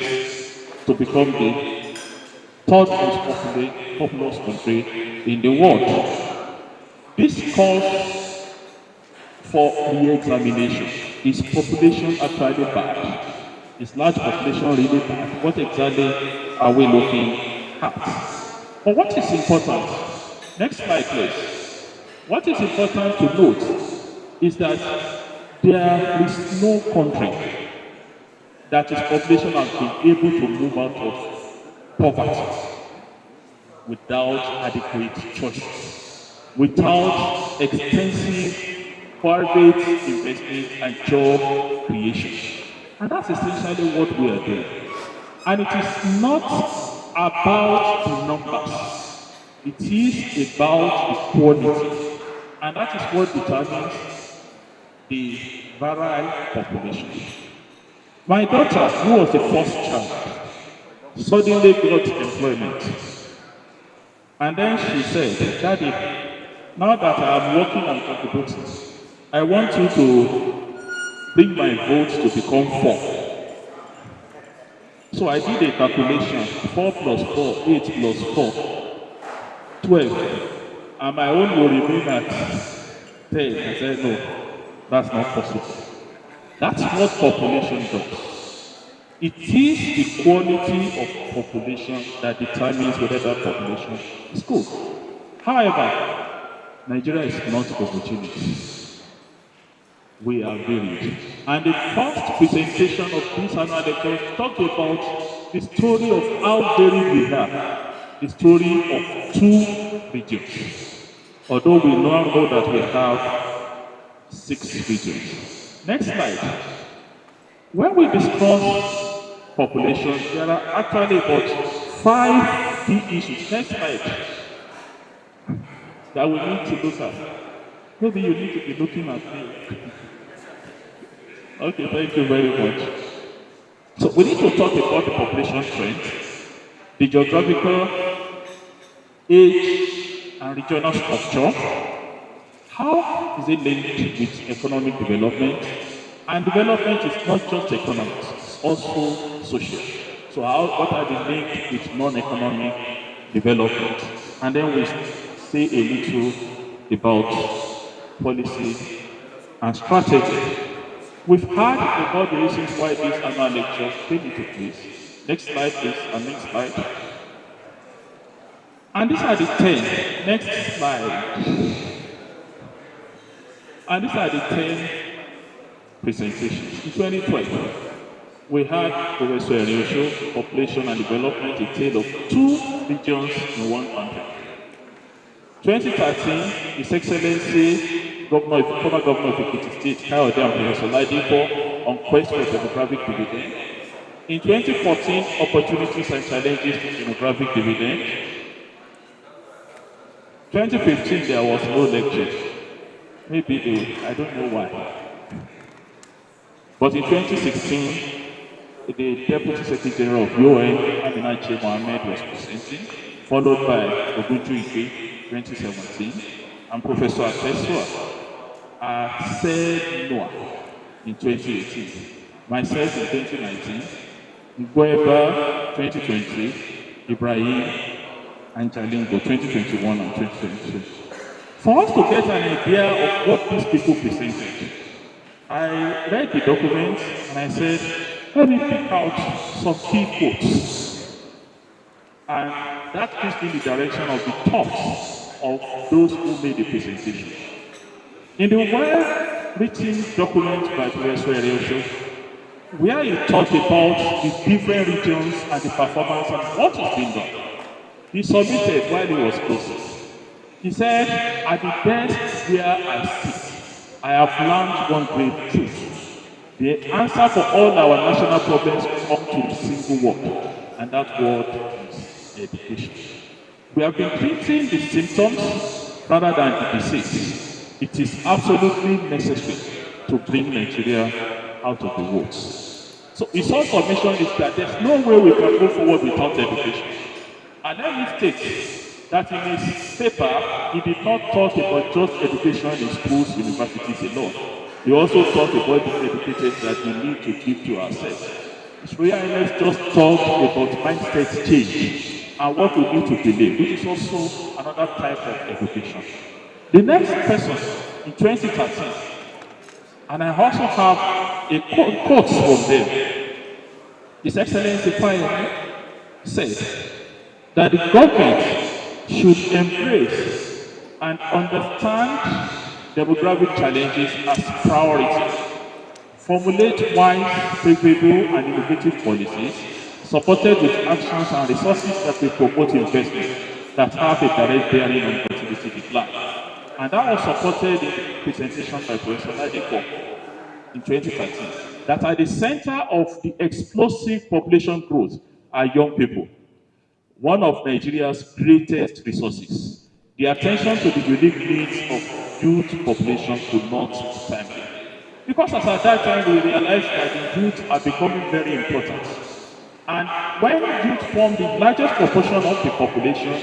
to become the third most populous country in the world. This calls for re-examination. Is population actually bad? Is large population really bad? What exactly are we looking at? But what is important? Next slide, please. What is important to note is that there is no country that its population has been able to move out of poverty without adequate choices, without extensive private investment and job creation. And that's essentially what we are doing. And it is not about the numbers. It is about the quality. And that is what determines the virile population. My daughter, who was the first child, suddenly got employment. And then she said, Daddy, now that I'm working and contributing, I want you to bring my votes to become 4. So I did a calculation, 4 plus 4, 8 plus 4, 12. And my own will remain at 10. I said, no, that's not possible. That's what population does. It is the quality of population that determines whether that population is good. However, Nigeria is not homogeneous. We are varied. And the first presentation of this annual lecture talked about the story of how varied we are. The story of 2 regions. Although we now know that we have 6 regions. Next slide. When we discuss population, there are actually about 5 key issues. Next slide. That we need to look at. Maybe you need to be looking at me. Okay, thank you very much. So we need to talk about the population trends, the geographical, age, and regional structure. How is it linked with economic development? And development is not just economic, it's also social. So what are the links with non-economic development? And then we say a little about policy and strategy. We've heard about the reasons why this annual lecture came into place. Next slide, please, and next slide. And these are the 10. Next slide. And these are the 10 presentations. In 2012, we had Professor Eriosho, Population and Development, a tale of 2 regions in 1 country. 2013, His Excellency former Governor of Ekiti State, Kayode and Professor Ladipo, on quest for demographic dividend. In 2014, Opportunities and Challenges to Demographic Dividend. 2015, there was no lecture. Maybe I don't know why. But in 2016, the Deputy Secretary General of UN, Amina Che Mohammed, was presenting, followed by Ogunju Ife, 2017. and Professor Atesua said Noah in 2018, myself in 2019, Gueva 2020, Ibrahim and Jalingo 2021 and 2022. For us to get an idea of what these people presented, I read the document and I said, let me pick out some key quotes. And that gives me the direction of the thoughts of those who made the presentation. In the well-written document by Professor Eriosho, where he talked about the different regions and the performance and what is being done, he submitted while he was closing. He said, at the desk where I sit, I have learned one great truth. The answer for all our national problems come to a single word, and that word is education. We have been treating the symptoms rather than the disease. It is absolutely necessary to bring Nigeria out of the woods. So his whole submission is that there's no way we can move forward without education. And let me state that in his paper, he did not talk about just education in schools, universities alone. He also talked about the education that we need to give to ourselves. His Royal Highness just talked about mindset change and what we need to believe, which is also another type of education. The next person in 2013, and I also have a quote from them. His Excellency Fayemi said that the government should embrace and understand demographic challenges as priority, formulate wise, favorable, and innovative policies, supported with actions and resources that will promote investment that have a direct bearing on fertility decline. And that was supported in the presentation by Professor Ladiko in 2013, that at the center of the explosive population growth are young people, one of Nigeria's greatest resources. The attention to the unique needs of youth population could not be timely. Because as at that time we realized that the youth are becoming very important. And when youth form the largest proportion of the population,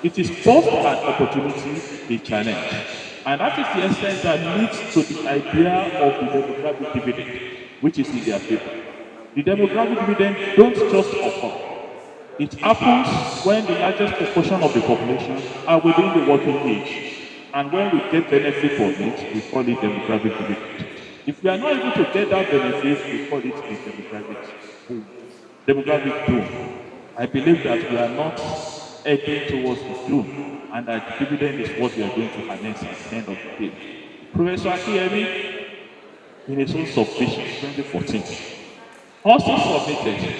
it is both an opportunity, a challenge. And that is the essence that leads to the idea of the demographic dividend, which is in their paper. The demographic dividend don't just occur. It happens when the largest proportion of the population are within the working age. And when we get benefit from it, we call it demographic dividend. If we are not able to get that benefit, we call it a demographic boom. Demographic doom. I believe that we are not heading towards the doom, and that the dividend is what we are going to harness at the end of the day. Professor Akiyemi, in his own submission, 2014, also submitted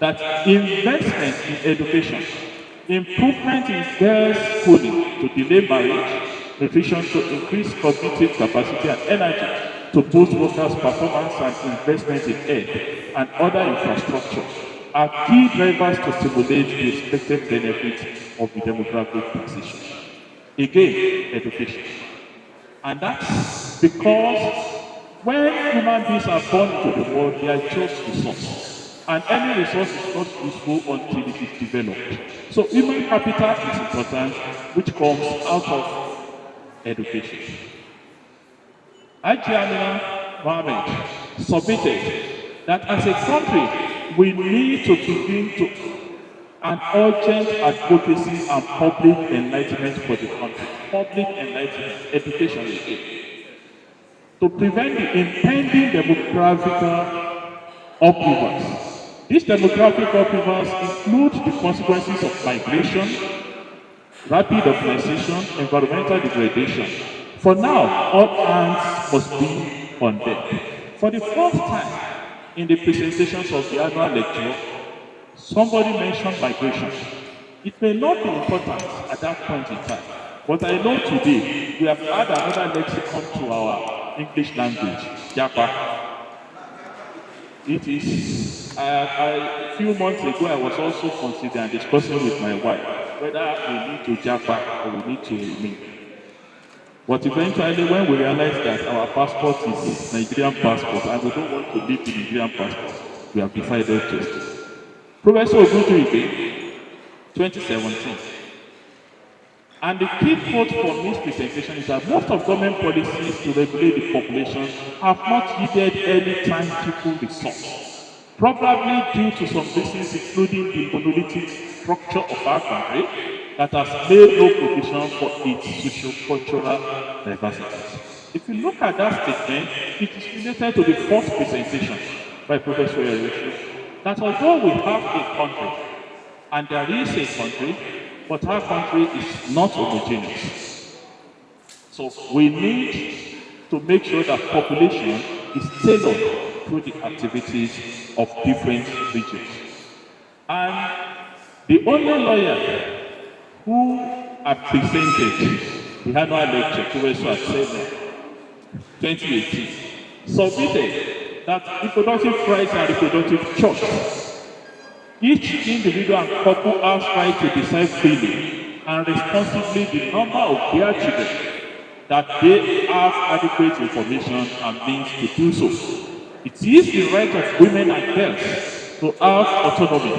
that investment in education, improvement in girls' schooling to delay marriage, nutrition to increase cognitive capacity and energy to boost workers' performance and investment in aid and other infrastructure are key drivers to stimulate the expected benefits of the demographic transition. Again, education. And that's because when human beings are born into the world, they are just resources. And any resource is not useful until it is developed. So human capital is important, which comes out of education. Ajamina Mohammed submitted that as a country, we need to begin to an urgent advocacy and public enlightenment for the country. Public enlightenment, education again. To prevent the impending demographic upheavals. These demographic upheavals include the consequences of migration, rapid urbanization, environmental degradation. For now, all hands must be on deck. For the first time in the presentations of the annual lecture, somebody mentioned migration. It may not be important at that point in time, but I know today we have added another lexicon to our English language, Japa. It is, a few months ago, I was also considering discussing with my wife whether we need to Japa or we need to remain. But eventually, when we realized that our passport is Nigerian passport and we don't want to leave the Nigerian passport, we have decided to stay. Professor Ogunjuibe, 2017. And the key quote from this presentation is that most of government policies to regulate the population have not yielded any tangible results, probably due to some reasons including the monolithic structure of our country that has made no provision for its socio-cultural diversity. If you look at that statement, it is related to the first presentation by Professor Erishu, that although we have a country, and there is a country, but our country is not homogeneous. So we need to make sure that population is tailored through the activities of different regions. And the only lawyer who had presented the annual lecture towards September 2018 submitted that reproductive rights and reproductive choice, each individual and couple has right to decide freely and responsibly the number of their children, that they have adequate information and means to do so. It is the right of women and girls to have autonomy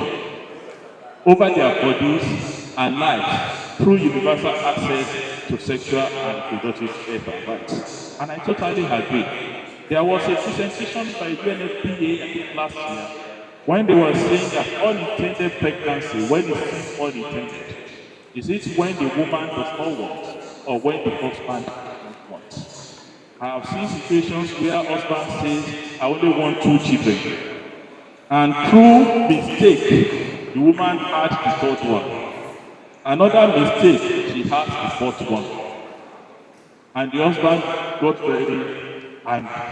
over their bodies and lives through universal access to sexual and reproductive health and rights. And I totally agree. There was a presentation by UNFPA, I think last year, when they were saying that unintended pregnancy, when it is unintended, is it when the woman does not want or when the husband doesn't want? I have seen situations where husband says, I only want 2 children. And through mistake, the woman had the 3rd one. Another mistake, she has the 4th one. And the husband got very angry.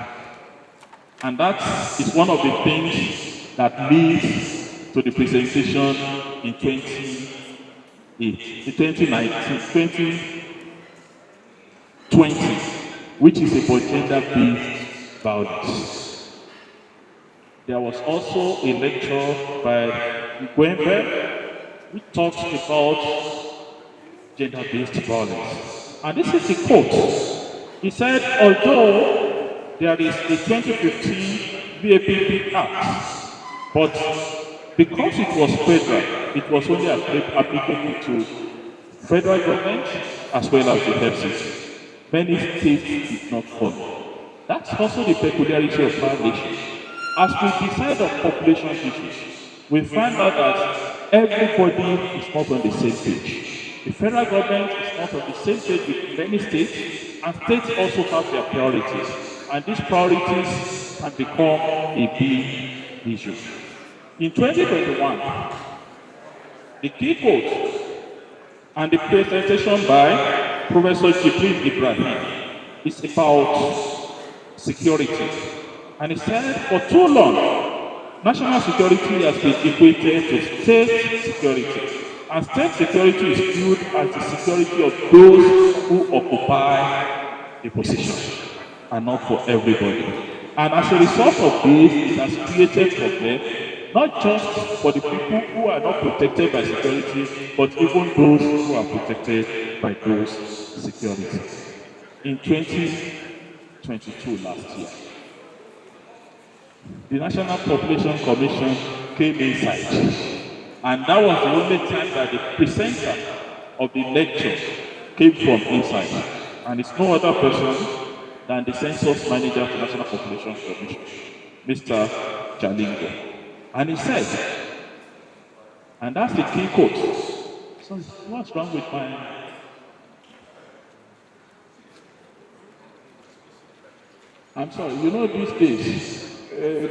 And that is one of the things that leads to the presentation in 2020, which is about gender-based violence. There was also a lecture by Gwembe, which talks about gender-based violence. And this is the quote. He said, although there is a 2015 VAPP Act, but because it was federal, it was only applicable to federal government as well as the FCC. Many states did not follow. That's also the peculiarity of our nation. As we decide on population issues, we find out that everybody is not on the same page. The federal government is not on the same page with many states, and states also have their priorities. And these priorities can become a big issue. In 2021, the key quote and the presentation by Professor Jibril Ibrahim is about security. And he said, for too long, national security has been equated to state security. And state security is viewed as the security of those who occupy a position, and not for everybody. And as a result of this, it has created problems, not just for the people who are not protected by security, but even those who are protected by those security. In 2022, last year, the National Population Commission came inside, and that was the only time that the presenter of the lecture came from inside. And it's no other person than the census manager of the National Population Commission, Mr. Jalingo. And he said, and that's the key quote. So what's wrong with my... I'm sorry, you know these days,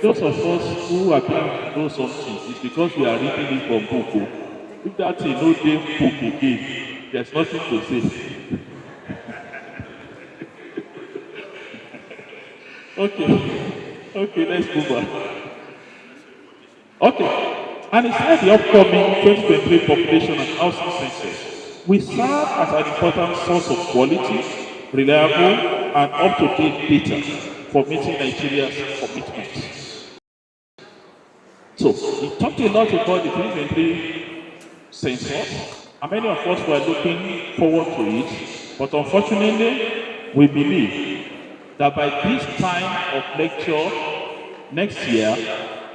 those of us who are trying to know something, it's because we are reading it from book. If that is no day book again, there's nothing to say. Okay, let's move on. Okay, and it said the upcoming 2023 population and housing census will serve as an important source of quality, reliable, and up-to-date data for meeting Nigeria's commitments. So, we talked a lot about the 2023 census, and many of us were looking forward to it, but unfortunately, we believe that by this time of lecture next year,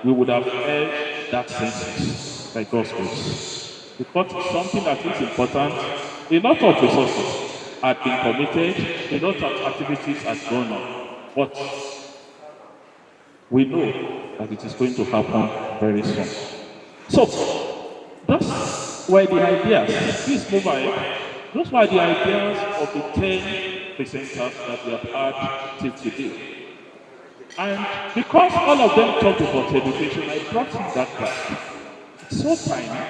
we would have held that census by God's grace. Because it's something that is important a lot of resources had been committed, a lot of activities had gone on, but we know that it is going to happen very soon. So, those were the ideas. Please move ahead. Those were the ideas of the 10 presenters that we have had till today. And because all of them talked about education, I brought in that graph. It's so tiny,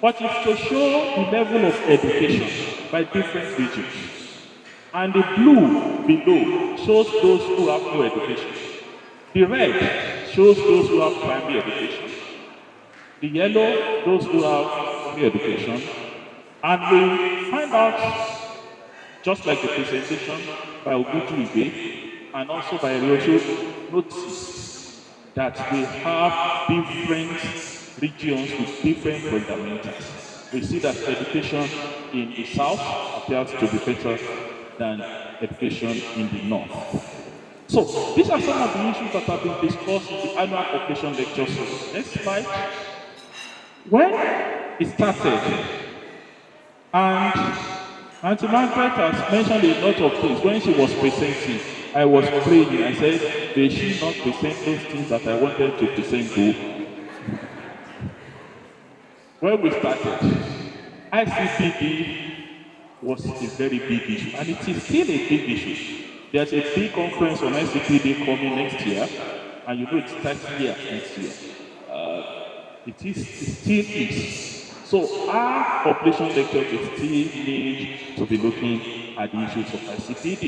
but it's to show the level of education by different regions. And the blue below shows those who have no education. The red shows those who have primary education. The yellow, those who have primary education. And we find out, just like the presentation by Ogutu Ibe, and also by Ryocho, notice that we have different regions with different fundamentals. We see that education in the south appears to be better than education in the north. So, these are some of the issues that have been discussed in the annual population lecture series. Next slide. When it started, and Auntie Margaret has mentioned a lot of things. When she was presenting, I was praying. I said, may she not present those things that I wanted to present to. When we started, ICPD was a very big issue, and it is still a big issue. There's a big conference on ICPD coming next year, and you know it's 30 years next year. It still is. So our population lecture will still need to be looking at the issues of ICPD.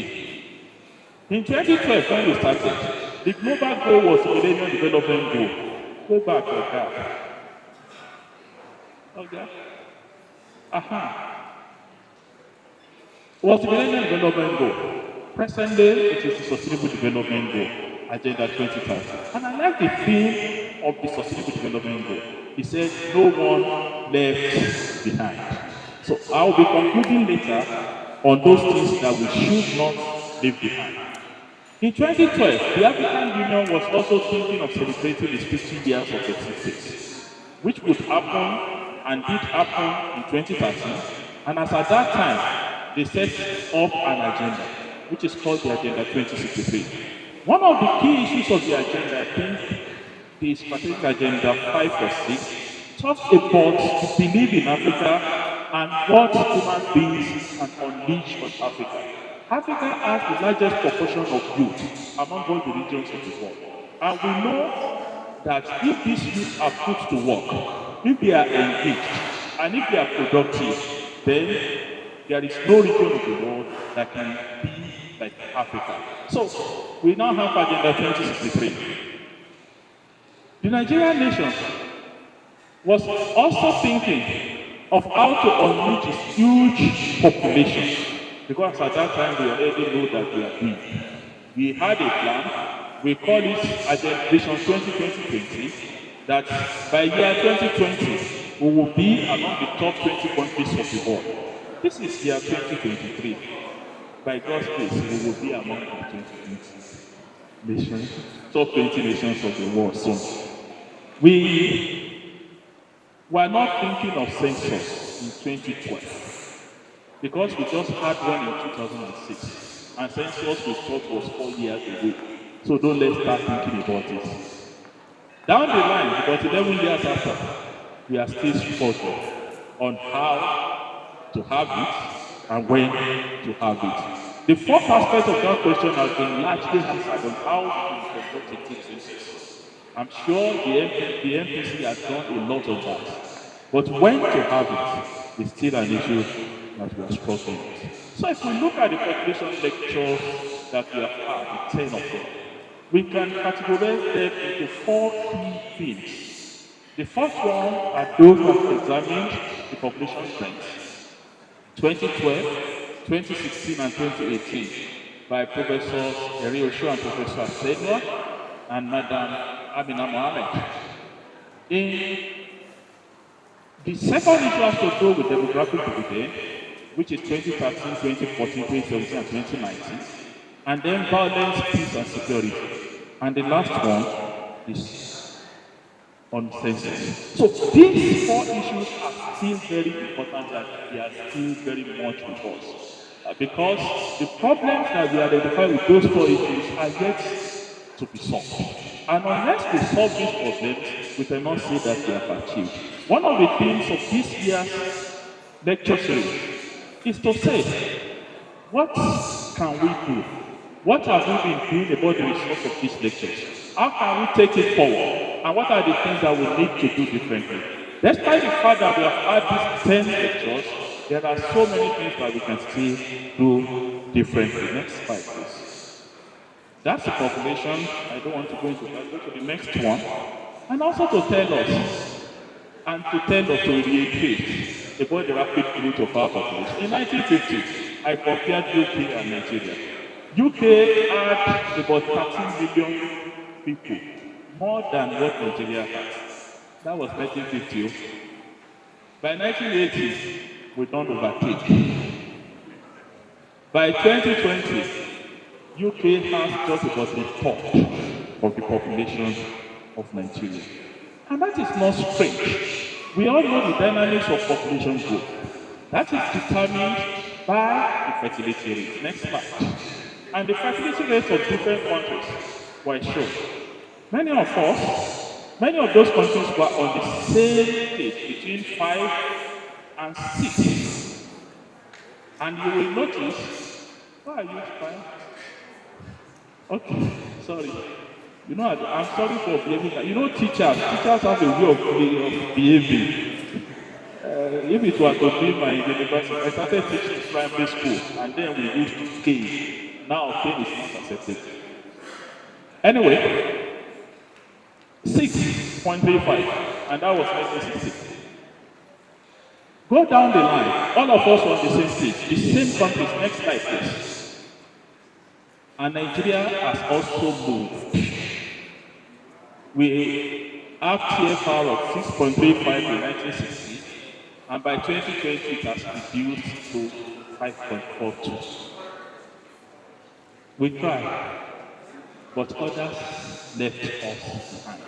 In 2012, when we started, the global goal was the Millennium Development Goal. Go back, okay. Okay. Was the Millennium Development Goal. Presently, it is the Sustainable Development Goal, Agenda 2030. And I like the theme of the Sustainable Development Goal. He said, no one left behind. So I will be concluding later on those things that we should not leave behind. In 2012, the African Union was also thinking of celebrating its 50 years of existence, which would happen and did happen in 2013. And as at that time, they set up an agenda, which is called the Agenda 2063. One of the key issues of the agenda, I think, the strategic agenda 5 or 6, talks about the belief in Africa and what human beings can unleash on Africa. Africa has the largest proportion of youth among all the regions of the world. And we know that if these youth are put to work, if they are engaged, and if they are productive, then there is no region of the world that can be like Africa. So, we now have Agenda 2063. The Nigerian nation was also thinking of how to unleash its huge population, because at that time we already know that we are big. We had a plan, we call it Vision 2020, that by year 2020 we will be among the top 20 countries of the world. This is year 2023. By God's grace, we will be among the 2020 nations, top 20 nations of the world soon. We were not thinking of census in 2012 because we just had one in 2006, and census we thought was 4 years away. So don't let's start thinking about it. Down the line, because 11 years after, we are still struggling on how to have it and when to have it. The fourth aspect of that question has been largely answered on how to conduct a good census. I'm sure the MPC has done a lot of that. But when to have it is still an issue that we are struggling with. So if we look at the population lectures that we have had, the 10 of them, we can categorize them into 4 key themes. The first one are those who have examined the population strength, 2012, 2016, and 2018, by Professors Ryocho and Professor Sedwa and Madam Amina Mohammed. The second issue has to do with demographic dividend, which is 2013, 2014, 2017, and 2019, and then violence, peace, and security. And the last one is on census. So these four issues are still very important and they are still very much with us. Because the problems that we identify with those four issues are yet to be solved. And unless we solve these problems, we cannot say that we have achieved. One of the themes of this year's lecture series is to say, what can we do? What have we been doing about the results of these lectures? How can we take it forward? And what are the things that we need to do differently? Despite the fact that we have had these 10 lectures, there are so many things that we can still do differently. Next slide, please. That's the population. I don't want to go into that. Go to the next one. And also to tell us, to reiterate about the rapid growth of our population. In 1950, I compared UK and Nigeria. UK had about 13 million people, more than what Nigeria has. That was 1950. By 1980, we don't overtake. By 2020, UK has just about a third of the population of Nigeria. And that is not strange. We all know the dynamics of population growth. That is determined by the fertility rate. Next slide. And the fertility rates of different countries were shown. Many of those countries were on the same stage, between 5 and 6. And you will notice, why are you fine? Okay, sorry. You know, I'm sorry for behaving. You know, teachers have a way of behaving. If it was to be my university, I started teaching primary school, and then we used to scale. Now, scale is not accepted. Anyway, 6.35, and that was 1960. Go down the line, all of us on the same stage, the same countries. Next slide, please. And Nigeria has also moved. We have TFR of 6.35 in 1960, and by 2020 it has reduced to 5.42. We tried, but others left us behind.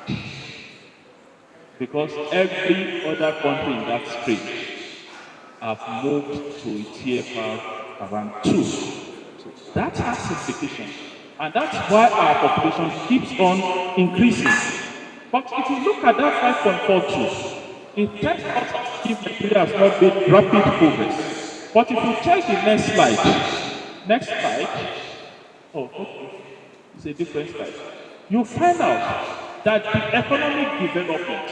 Because every other country in that stage have moved to a TFR around 2. So that has implications. And that's why our population keeps on increasing. But if you look at that 5.42, it tells us if Nigeria has not made rapid progress. But if you check the next slide, oh, okay, it's a different slide. You find out that the economic development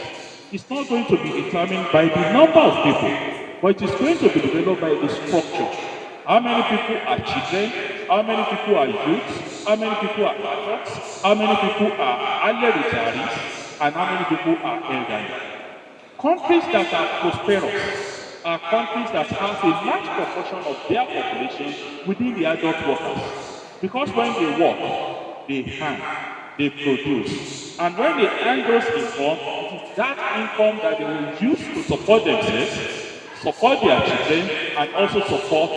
is not going to be determined by the number of people, but it is going to be developed by the structure. How many people are children? How many people are youths? How many people are adults? How many people are early retirees? And how many people are elderly? Countries that are prosperous are countries that have a large proportion of their population within the adult workers. Because when they work, they earn, they produce. And when they earn those income, it is that income that they will use to support themselves, support their children, and also support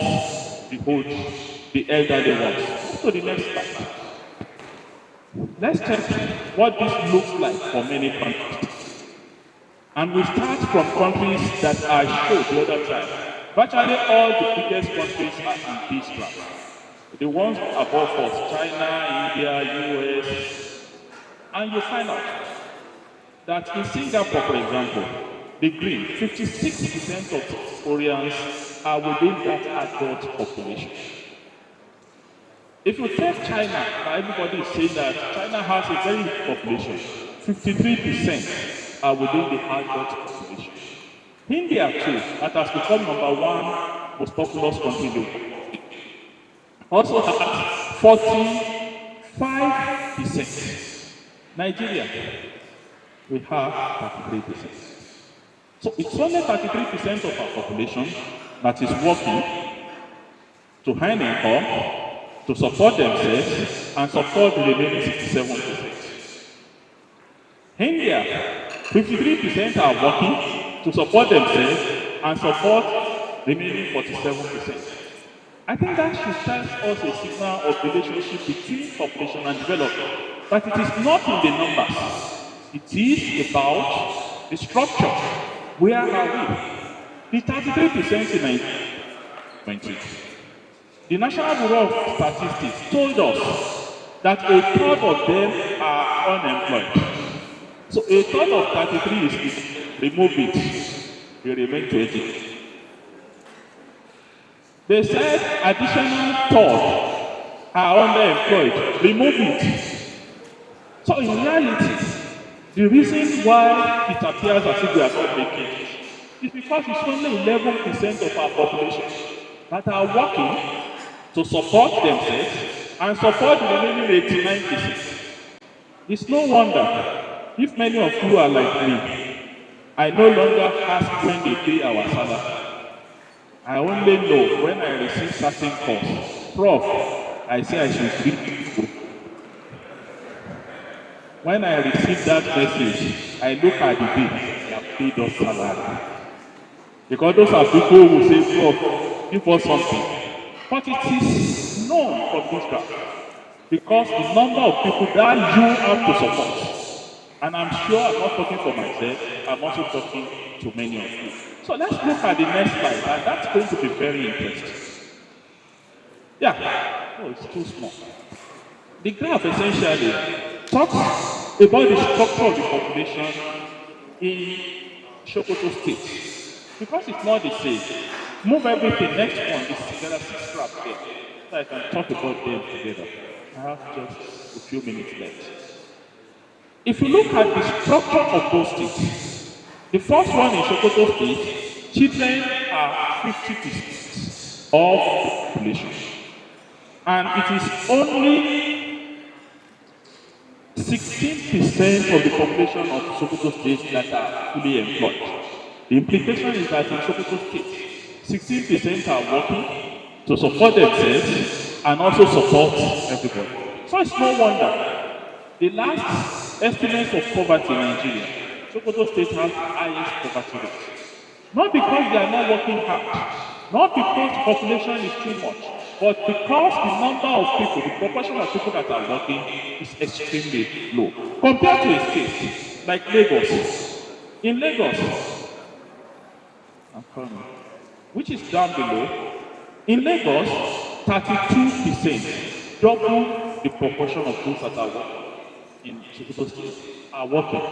the elderly ones. Go to the next slide. Let's check what this looks like for many countries. And we start from countries that are showed the other side. Virtually all the biggest countries are in this graph. The ones above us, China, India, US. And you find out that in Singapore, for example, the green, 56% of Koreans are within that adult population. If you take China, everybody is saying that China has a very big population. 53% are within the adult population. India too, that has become #1 most populous country in the world, also has 45%. Nigeria, we have 33%. So it's only 33% of our population that is working to earn income, to support themselves, and support the remaining 67%. India, 53% are working to support themselves and support the remaining 47%. I think that should tell us a signal of relationship between population and development, but it is not in the numbers. It is about the structure. Where are we? The 33% in 2020. The National Bureau of Statistics told us that a third of them are unemployed. So a third of 33 is remove it, we remain 20. They said additional third are underemployed, remove it. So in reality, the reason why it appears as if we are not making it is because it's only 11% of our population that are working to support themselves and support the remaining 89%. It's no wonder if many of you are like me, I no longer ask when they pay our salary. I only know when I receive certain calls. Prof, I say I should treat people. When I receive that message, I look at the date they have paid us salary. Because those are people who say, Prof, give us something. But it is known from this graph. Because the number of people that you have to support, and I'm sure I'm not talking for myself, I'm also talking to many of you. So let's look at the next slide, and that's going to be very interesting. Yeah, oh, it's too small. The graph essentially talks about the structure of the population in Sokoto State. Because it's not the same. Move everything, next one, there are 6 graphs there. So I can talk about them together. I have just a few minutes left. If you look at the structure of those states, the first one in Sokoto State, children are 50% of the population. And it is only 16% of the population of Sokoto State that are fully employed. The implication is that in Sokoto State, 16% are working to support themselves and also support everybody. So it's no wonder. The last estimates of poverty in Nigeria, Sokoto State has the highest poverty rate. Not because they are not working hard, not because the population is too much, but because the number of people, the proportion of people that are working is extremely low. Compared to a state like Lagos. In Lagos, which is down below, in Lagos, 32%, double the proportion of those that are working in Sokoto State are working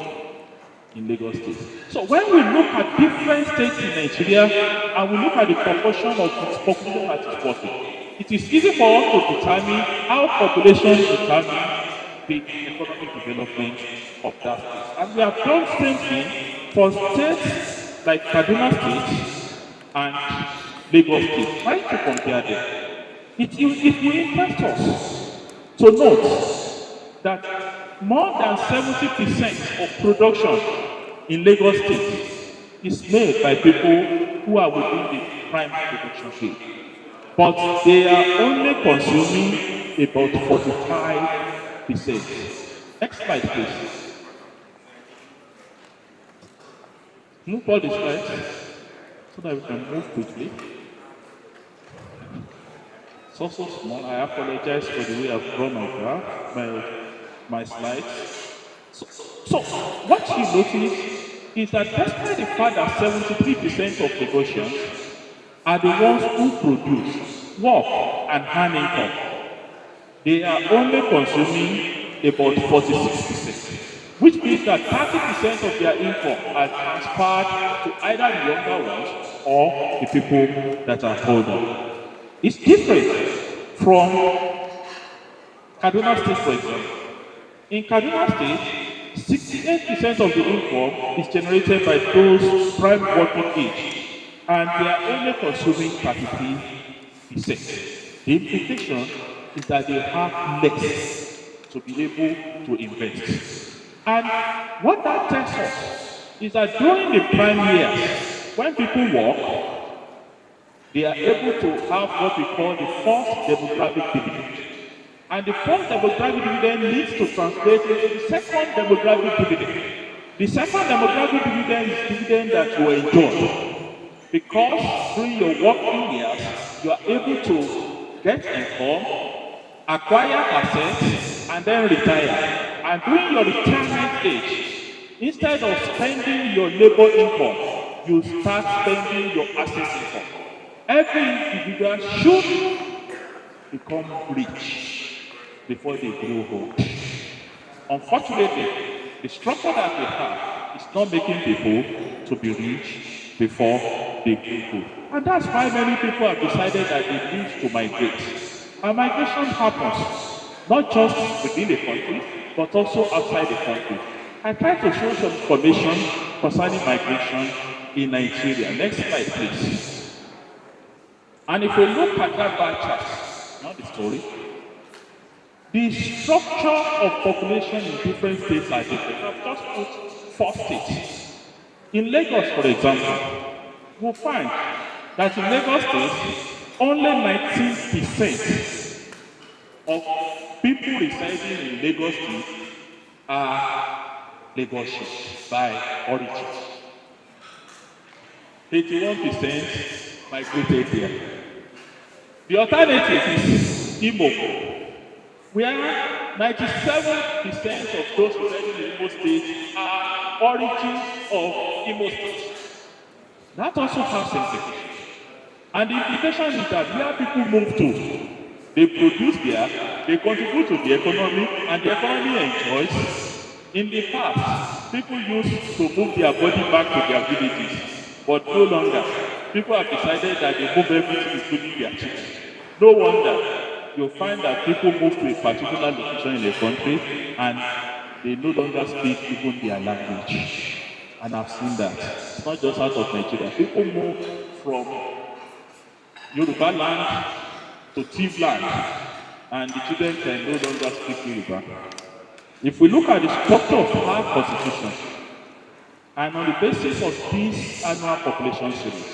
in Lagos State. So when we look at different states in Nigeria and we look at the proportion of its population that is working, it is easy for us to determine how population determines the economic development of that state. And we have done the same thing for states like Kaduna State and Lagos State. Trying to compare them. It will interest us to note that more than 70% of production in Lagos State is made by people who are within the prime production field. But they are only consuming about 45%. Next slide, please. Move all the slides so that we can move quickly. It's also small. I apologize for the way I've drawn my graph, my slides. So what you notice is that despite the fact that 73% of Lagosians are the ones who produce, work, and earn income, they are only consuming about 46%, which means that 30% of their income are transferred to either the younger ones or the people that are older. It's different from Kaduna State, for example. In Kaduna State, 68% of the income is generated by those prime working age, and they are only consuming 33%. The implication is that they have less to be able to invest. And what that tells us is that during the prime years, when people work, they are able to have what we call the first demographic dividend. And the first demographic dividend needs to translate into the second demographic dividend. The second demographic dividend is dividend that you enjoy. Because during your working years, you are able to get income, acquire assets, and then retire. And during your retirement age, Instead of spending your labor income, you start spending your asset income. Every individual should become rich before they grow old. Unfortunately, the structure that we have is not making people to be rich before they grow old. And that's why many people have decided that they need to migrate. And migration happens not just within the country, but also outside the country. I try to show some information concerning migration in Nigeria. Next slide, please. And if we look at that bar chart, not the story, the structure of population in different states are different. I've just put 4 states. In Lagos, for example, we'll find that in Lagos State, only 19% of people residing in Lagos State are Lagosians by origin. 81% migrated there. The alternative is Imo, where 97% of those residing in Imo State are origins of Imo State. That also has implications. And the implication is that where people move to, they produce there, they contribute to the economy, and the economy enjoys. In the past, people used to move their body back to their villages, but no longer. People have decided that they move everything, including their children. No wonder you'll find that people move to a particular location in the country and they no longer speak even their language. And I've seen that. It's not just out of Nigeria. People move from Yoruba land to Tiv land, and the children can no longer speak Yoruba. If we look at the structure of our constitution, and on the basis of this annual population series,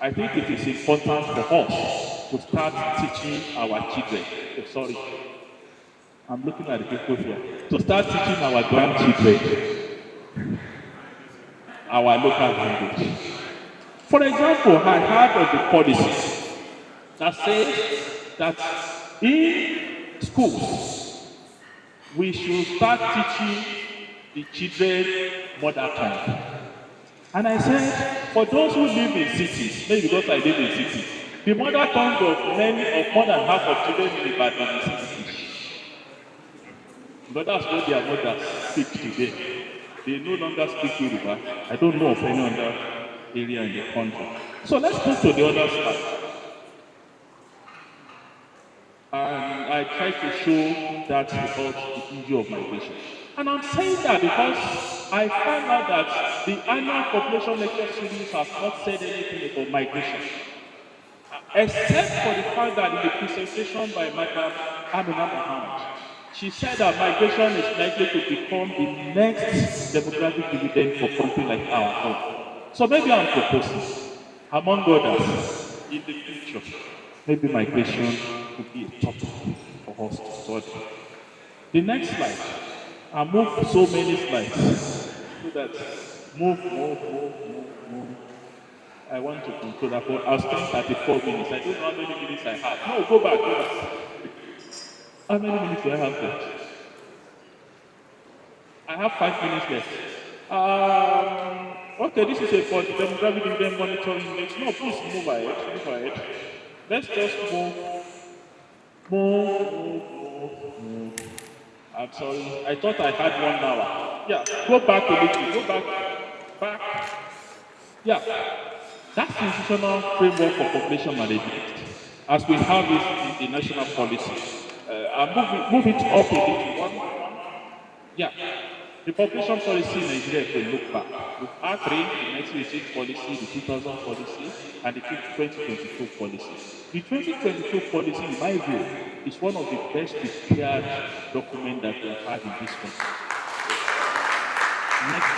I think it is important for us to start teaching our children. Oh, sorry, I'm looking at the people here. To start teaching our grandchildren our local language. For example, I heard of the policy that says that in schools, we should start teaching the children mother tongue. And I said, for those who live in cities, maybe because I live in cities, the mother tongue of more than half of children in Ibadan is English. But that's what their mothers speak today. They no longer speak Yoruba. I don't know of any other area in the country. So let's move to the other side. And I try to show that about the issue of migration. And I'm saying that because I found out that the annual population lecture series has not said anything about migration. Except for the fact that in the presentation by Madam Amina Mohammed, she said that migration is likely to become the next demographic dividend for countries like our own. So maybe I'm proposing, among others, in the future, maybe migration could be a topic for us to study. The next slide. I move so many slides so that move. I want to control that, but I'll spend 34 minutes. I don't know how many minutes I have. No, go back. How many minutes do I have left? I have 5 minutes left. Okay, this is about the demographic dividend monitoring index. No, please move ahead. Let's just move. I'm sorry. I thought I had 1 hour. Yeah, go back a little. Go back. Yeah. That's the institutional framework for population management, as we have it in the national policy. I'll move it up a little. Yeah. The population policy in Nigeria, if we look back, we've had 3, the 1988 policy, the 2000 policy, and the 2022 policy. The 2022 policy, in my view, is one of the best prepared documents that we have had in this country. Next.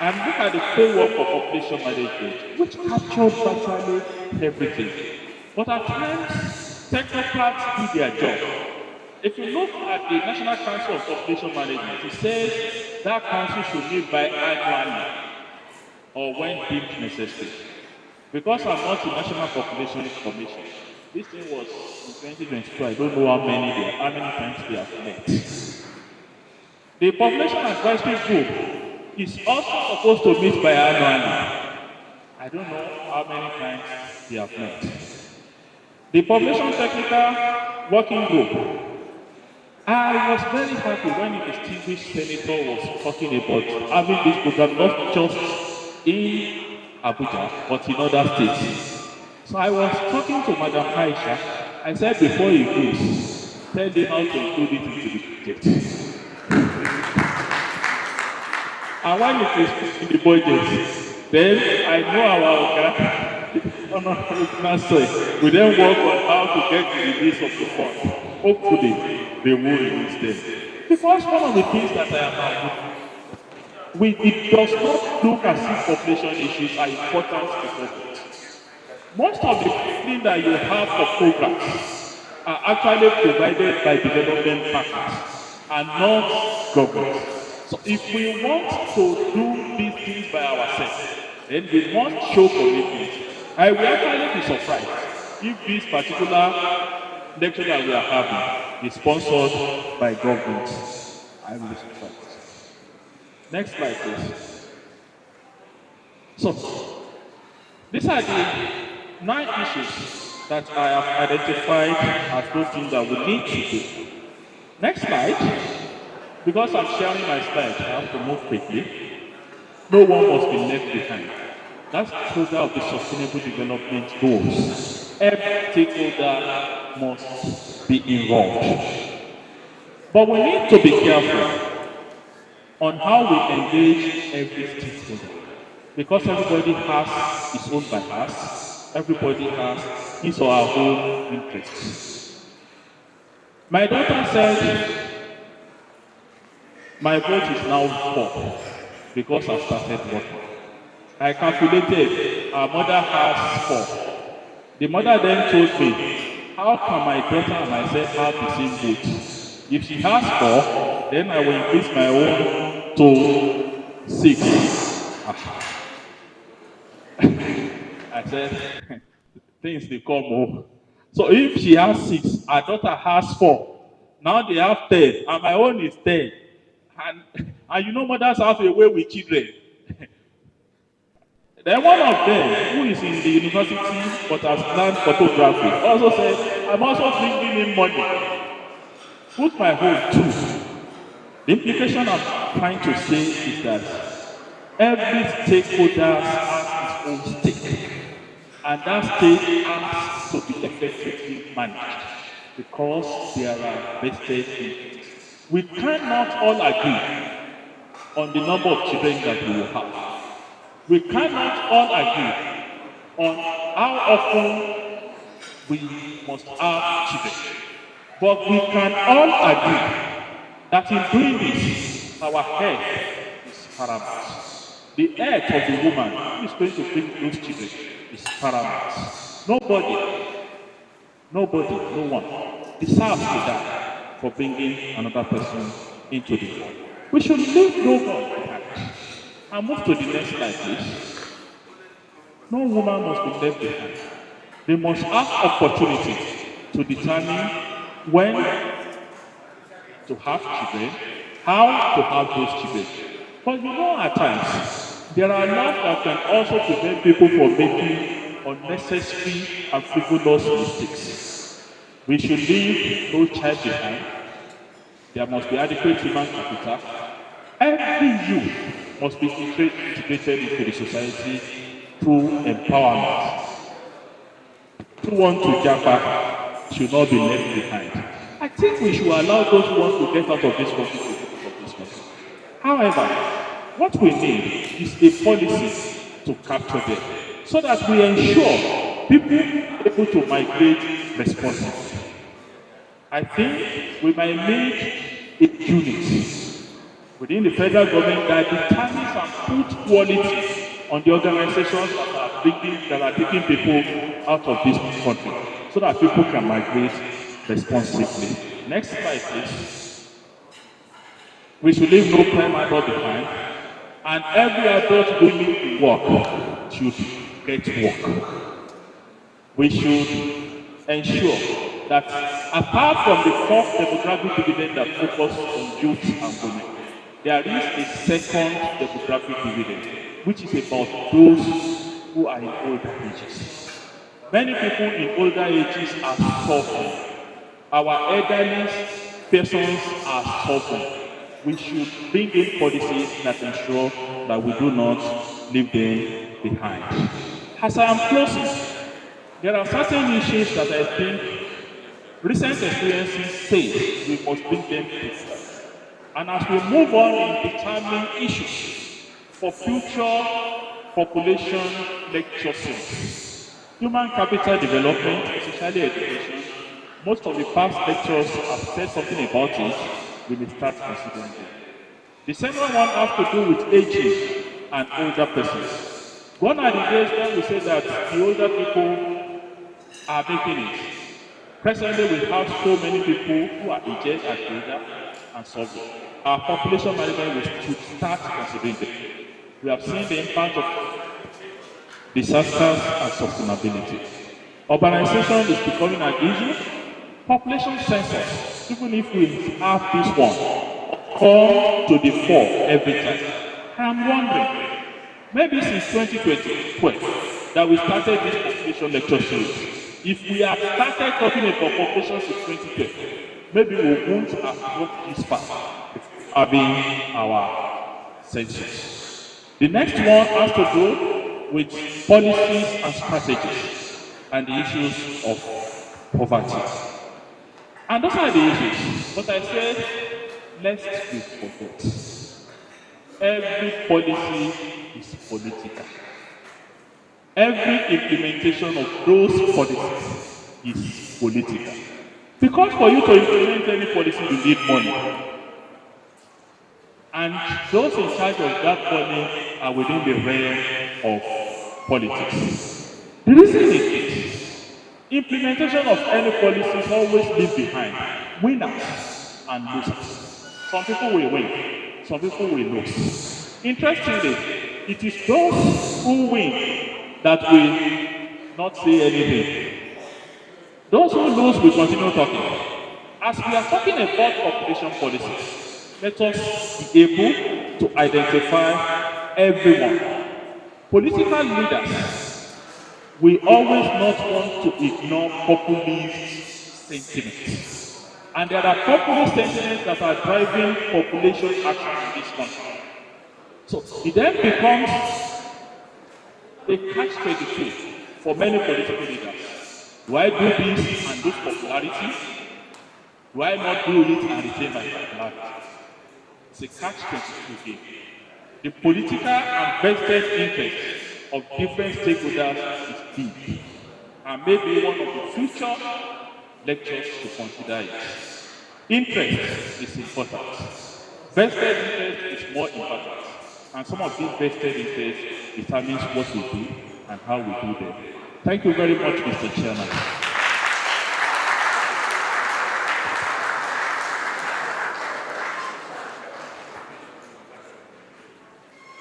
And look at the framework for population management, which captured virtually everything. But at times, technocrats do their job. If you look at the National Council of Population Management, it says that council should meet biannually or when deemed necessary. Because I'm not the National Population Commission, this thing was in 2022. I don't know how many times they have met. The population advisory group is also supposed to meet biannually. I don't know how many times they have met. The population technical working group. I was very happy when the distinguished senator was talking about having this program not just in Abuja, but in other states. So I was talking to Madam Aisha. I said before he goes, tell him how to include it into the budget. And when it is in the budget, then I know our Honorable we then work on how to get the release of the fund. Hopefully, they will release them. Because one of the things that I am it does not look as if population issues are important to government. Most of the funding that you have for programs are actually provided by development partners and not government. So if we want to do these things by ourselves, then we must show commitment. I will actually be surprised if this particular lecture that we are having is sponsored by government. I will be surprised. Next slide, please. So, these are the 9 issues that I have identified as those things that we need to do. Next slide. Because I'm sharing my slides, I have to move quickly. No one must be left behind. That's the program of the Sustainable Development Goals. Every stakeholder must be involved. But we need to be careful on how we engage every stakeholder. Because everybody has his own bias, everybody has his or her own interests. My daughter said, my vote is now 4 because I started working. I calculated our mother has 4. The mother then told me, how can my daughter and myself have the same vote? If she has 4, then I will increase my own to 6. I said, things they come over. So if she has 6, our daughter has 4. Now they have 10, and my own is 10. And you know mothers have a way with children. Then one of them, who is in the university but has learned photography, also said, I'm also bringing in money. Put my own too. The implication I'm trying to say is that every stakeholder has his own stake. And that stake has to be effectively managed because there are vested interests. We cannot all agree on the number of children that we will have. We cannot all agree on how often we must have children. But we can all agree that in doing this, our health is paramount. The health of the woman who is going to bring those children is paramount. No one deserves to die for bringing another person into the world. We should leave no one behind. And move to the next slide, please. No woman must be left behind. They must have opportunity to determine when to have children, how to have those children. But you know, at times, there are laws that can also prevent people from making unnecessary and frivolous mistakes. We should leave no child behind. There must be adequate human capital. Every youth must be integrated into the society through empowerment. Who want to jump back should not be left behind. I think we should allow those who want to get out of this country to get out of this country. However, what we need is a policy to capture them so that we ensure people are able to migrate responsibly. I think we might make a unit within the federal government that determines and puts quality on the organizations that are taking people out of this country so that people can migrate responsibly. Next slide, please. We should leave no prime adult behind, and every adult willing to work should get work. We should ensure that apart from the fourth demographic dividend that focuses on youth and women, there is a second demographic dividend, which is about those who are in older ages. Many people in older ages are suffering. Our elderly persons are suffering. We should bring in policies that ensure that we do not leave them behind. As I am closing, there are certain issues that I think recent experiences say we must bring them to forth. And as we move on in determining issues for future population lecture series, human capital development, especially education, most of the past lectures have said something about it, we may start considering it. The second one has to do with aging and older persons. Gone are the days when we say that the older people are making it. Presently, we have so many people who are aged and older and suffering. Our population management should start considering them. We have seen the impact of disasters and sustainability. Urbanization is becoming an issue. Population census, even if we have this one, come to the fore every time. I'm wondering, maybe since 2012 that we started this population lecture series, if we have started talking about population since 2012, maybe we won't have walked this far having our census. The next one has to do with policies and strategies and the issues of poverty. And those are the issues. But I said, lest we forget. Every policy is political. Every implementation of those policies is political. Because for you to implement any policy, you need money. And those in charge of that money are within the realm of politics. The reason is this. Implementation of any policies always leave behind winners and losers. Some people will win, some people will lose. Interestingly, it is those who win that will not say anything. Those who lose will continue talking. As we are talking about population policies, let us be able to identify everyone. Political leaders, we always not want to ignore populist sentiments. And there are populist sentiments that are driving population action in this country. So it then becomes a catch-22 for many political leaders. Do I do this and lose popularity? Do I not do it and retain my popularity? It's a catch-22 game. The political and vested interest of different stakeholders is big, and maybe one of the future lectures to consider it. Interest is important. Vested interest is more important, and some of these vested interests determines what we do and how we do them. Thank you very much, Mr. Chairman.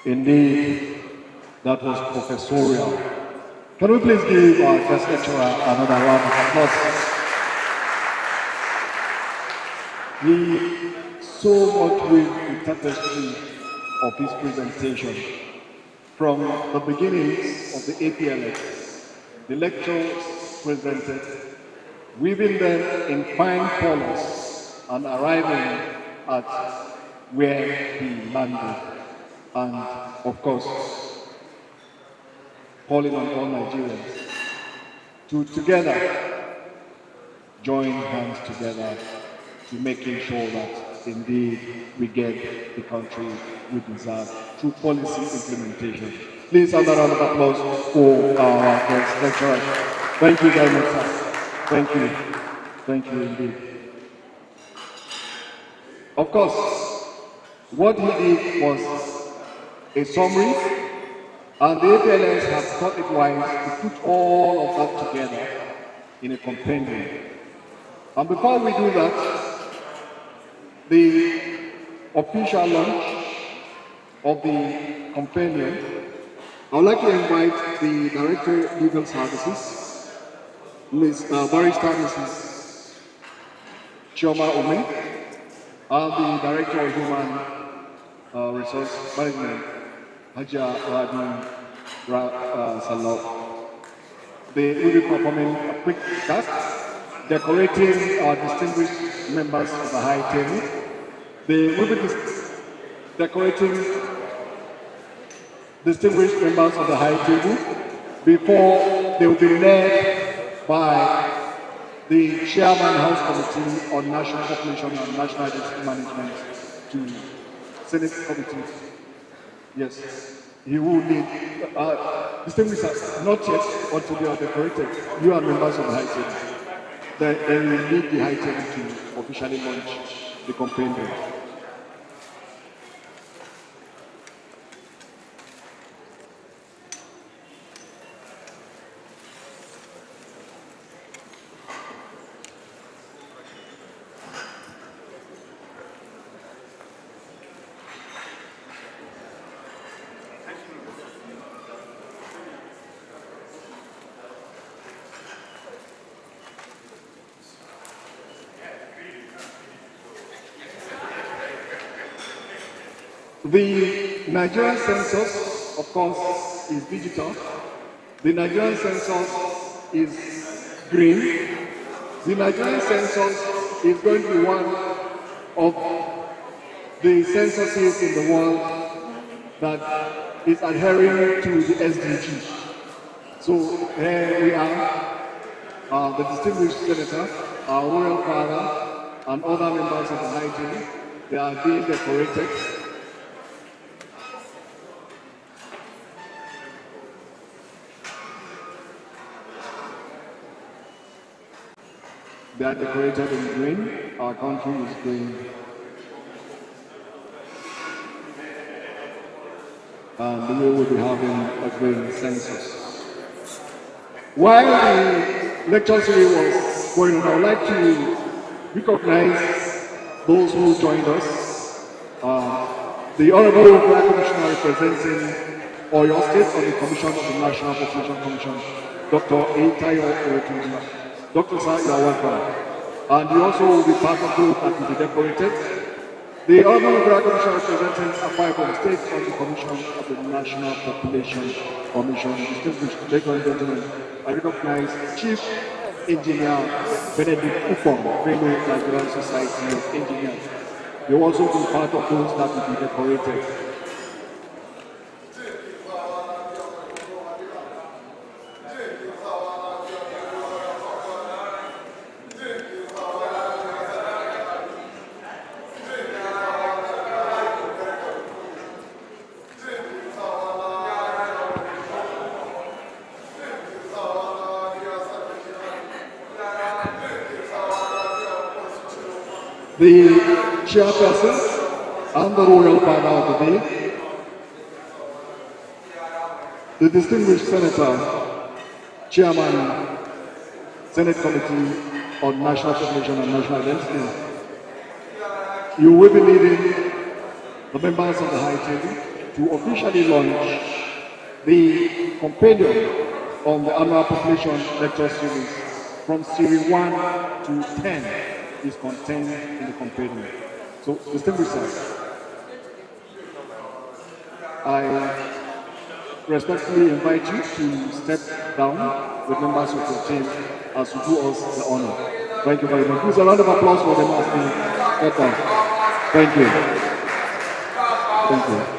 Indeed, that was professorial. Can we please give our guest lecturer another round of applause? He so much with the tapestry of his presentation. From the beginnings of the APLX, the lectures presented, weaving them in fine colors and arriving at where he landed. And of course, calling on all Nigerians to together join hands together to making sure that indeed we get the country we deserve through policy implementation. Please have a round of applause for our guest lecturer. Thank you very much, sir. Thank you. Thank you indeed. Of course, what he did was a summary, and the APLS have thought it wise to put all of that together in a compendium. And before we do that, the official launch of the compendium, I would like to invite the Director of Legal Services, Barrister Mrs. Chioma Ome, and the Director of Human Resource Management, Haja Rabi Salau. They will be performing a quick task, decorating our distinguished members of the high table. They will be decorating distinguished members of the high table before they will be led by the Chairman House Committee on National Population and National Identity Management to Senate Committee. Yes, he will lead. Distinguished not yet until they are decorated. You are members of the high table. Then you lead the high table to officially launch the campaign. The Nigerian census, of course, is digital. The Nigerian census is green. The Nigerian census is going to be one of the censuses in the world that is adhering to the SDG. So here we are, the distinguished senator, our royal father, and other members of the high table. They are being decorated. They are decorated in green. Our country is green. And we will be having a green census. While the lecture series was going on, I would like to recognize those who joined us. The Honorable Black Commissioner representing Oyo State on the Commission of the National Population Commission, Dr. Oweleketv Oweleketv. Dr. Sir, you are welcome. And you also will be part of those that will be decorated. The Honorable Black Commissioner representing Akwa State on the Commission of the National Population Commission. Distinguished ladies and gentlemen, I recognize Chief Engineer Benedict Upong, Fellow Nigerian Society of Engineers. You will also be part of those that will be decorated. The chairperson and the royal father of the day, the distinguished senator, chairman, Senate Committee on National Population and National Identity. You will be leading the members of the high table to officially launch the compendium on the annual population lecture series from series 1 to 10. Is contained in the compendium. So, distinguished sir, I respectfully invite you to step down with members of your team as you do us the honor. Thank you very much. Please a round of applause for them as they step down. Thank you. Thank you.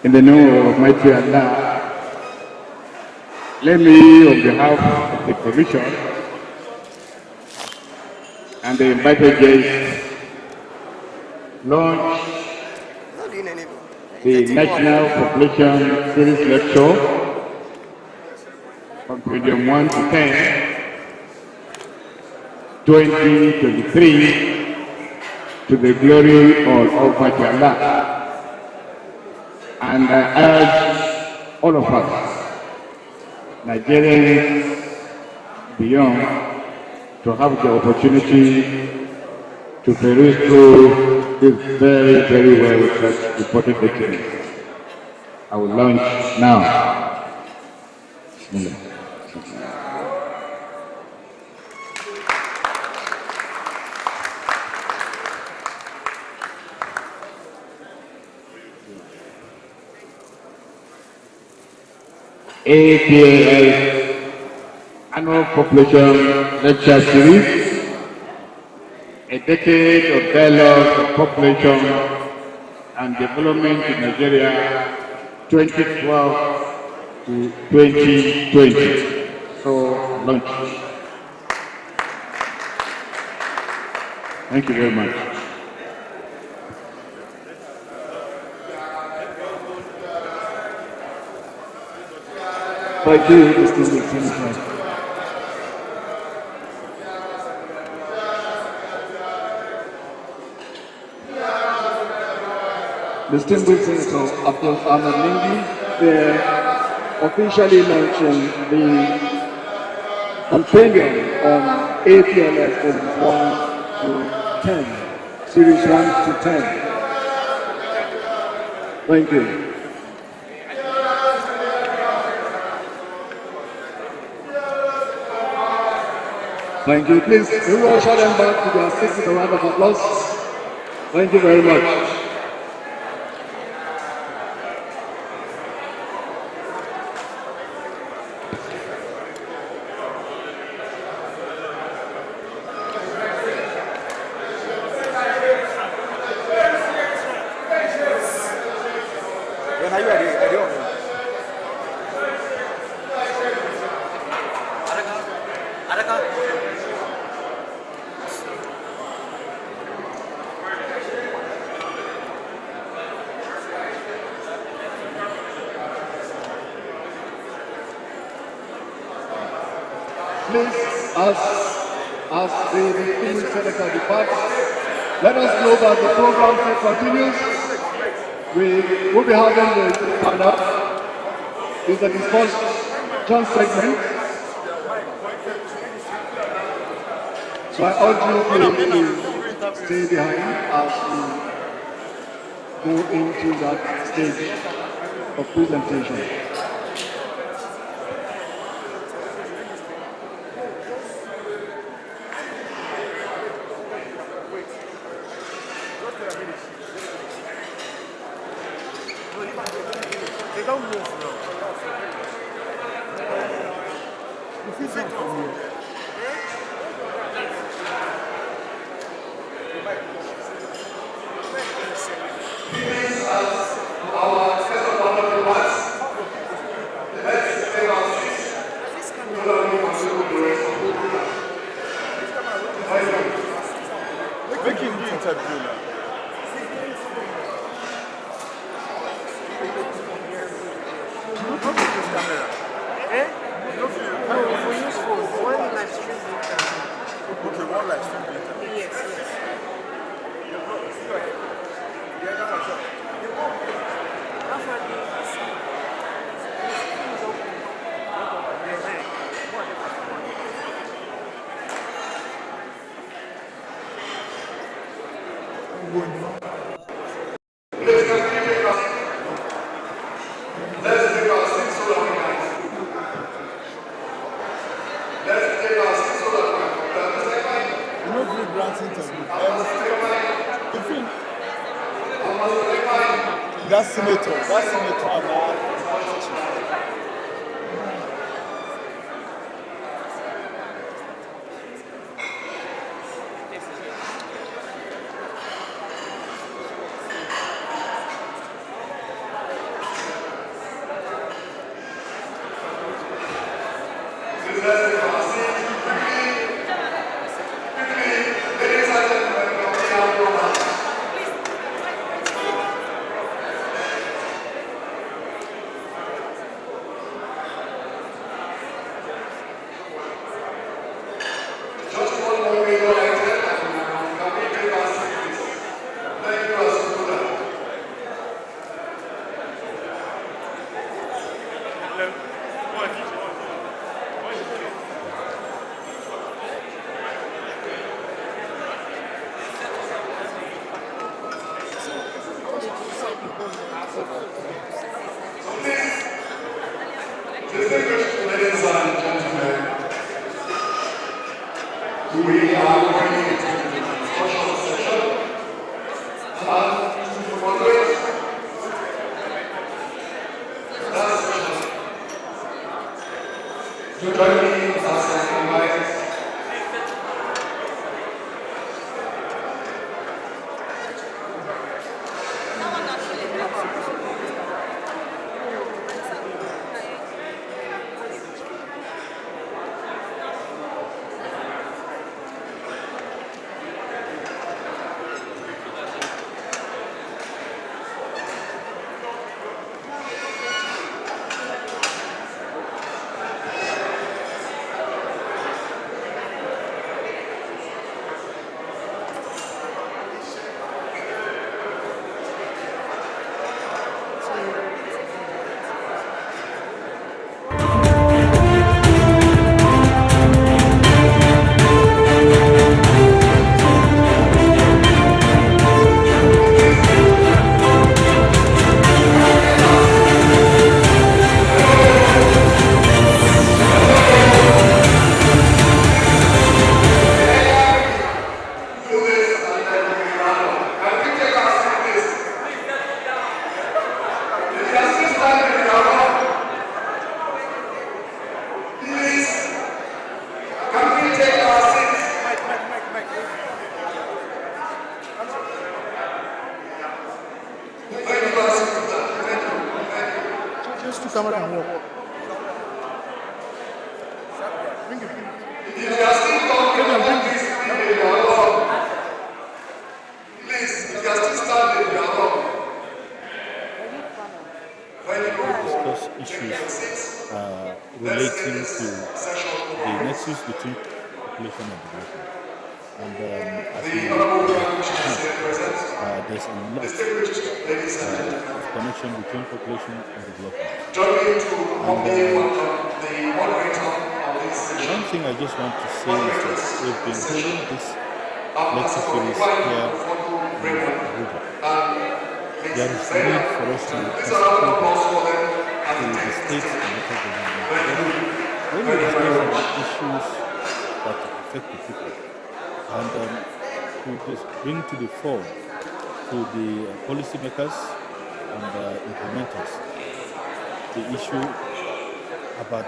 In the name of Almighty Allah, let me, on behalf of the Commission and the invited guests, launch the National Population Series Lecture from period 1 to 10, 2023, to the glory of Almighty Allah. And I urge all of us, Nigerians beyond, to have the opportunity to peruse through this very, very well researched reported document. I will launch now. APAS Annual Population Lecture Series, a decade of dialogue on population and development in Nigeria, 2012 to 2020. So, launch. Thank you very much. Thank you, distinguished Senator. Distinguished Senator Abdul Ahmed Lingi officially mentioned the compendium on APLS from 1 to 10, series 1 to 10. Thank you. Thank you. Please, we will usher them back to their seats with a round of applause. Thank you very much. Please, as the distinguished senator departs, let us know that the program continues. We will be having the panel. Is the discussion segment. So I urge you to stay behind as we go into that stage of presentation. They don't move now. You feel something from here. Make him do interview now. That senator, Distinguished ladies and gentlemen, we are going into the social session and to moderate that session. To join me as I invite discuss issues relating to the nexus between population and development. And as we know, there's a lot of connection between population and development. And one thing I just want to say is that we've been holding this lecture series here in Abuja. There is a need for us to concentrate to the states and local government. When we discuss about issues that affect the people, and to just bring to the fore to the policymakers and implementers the issue about,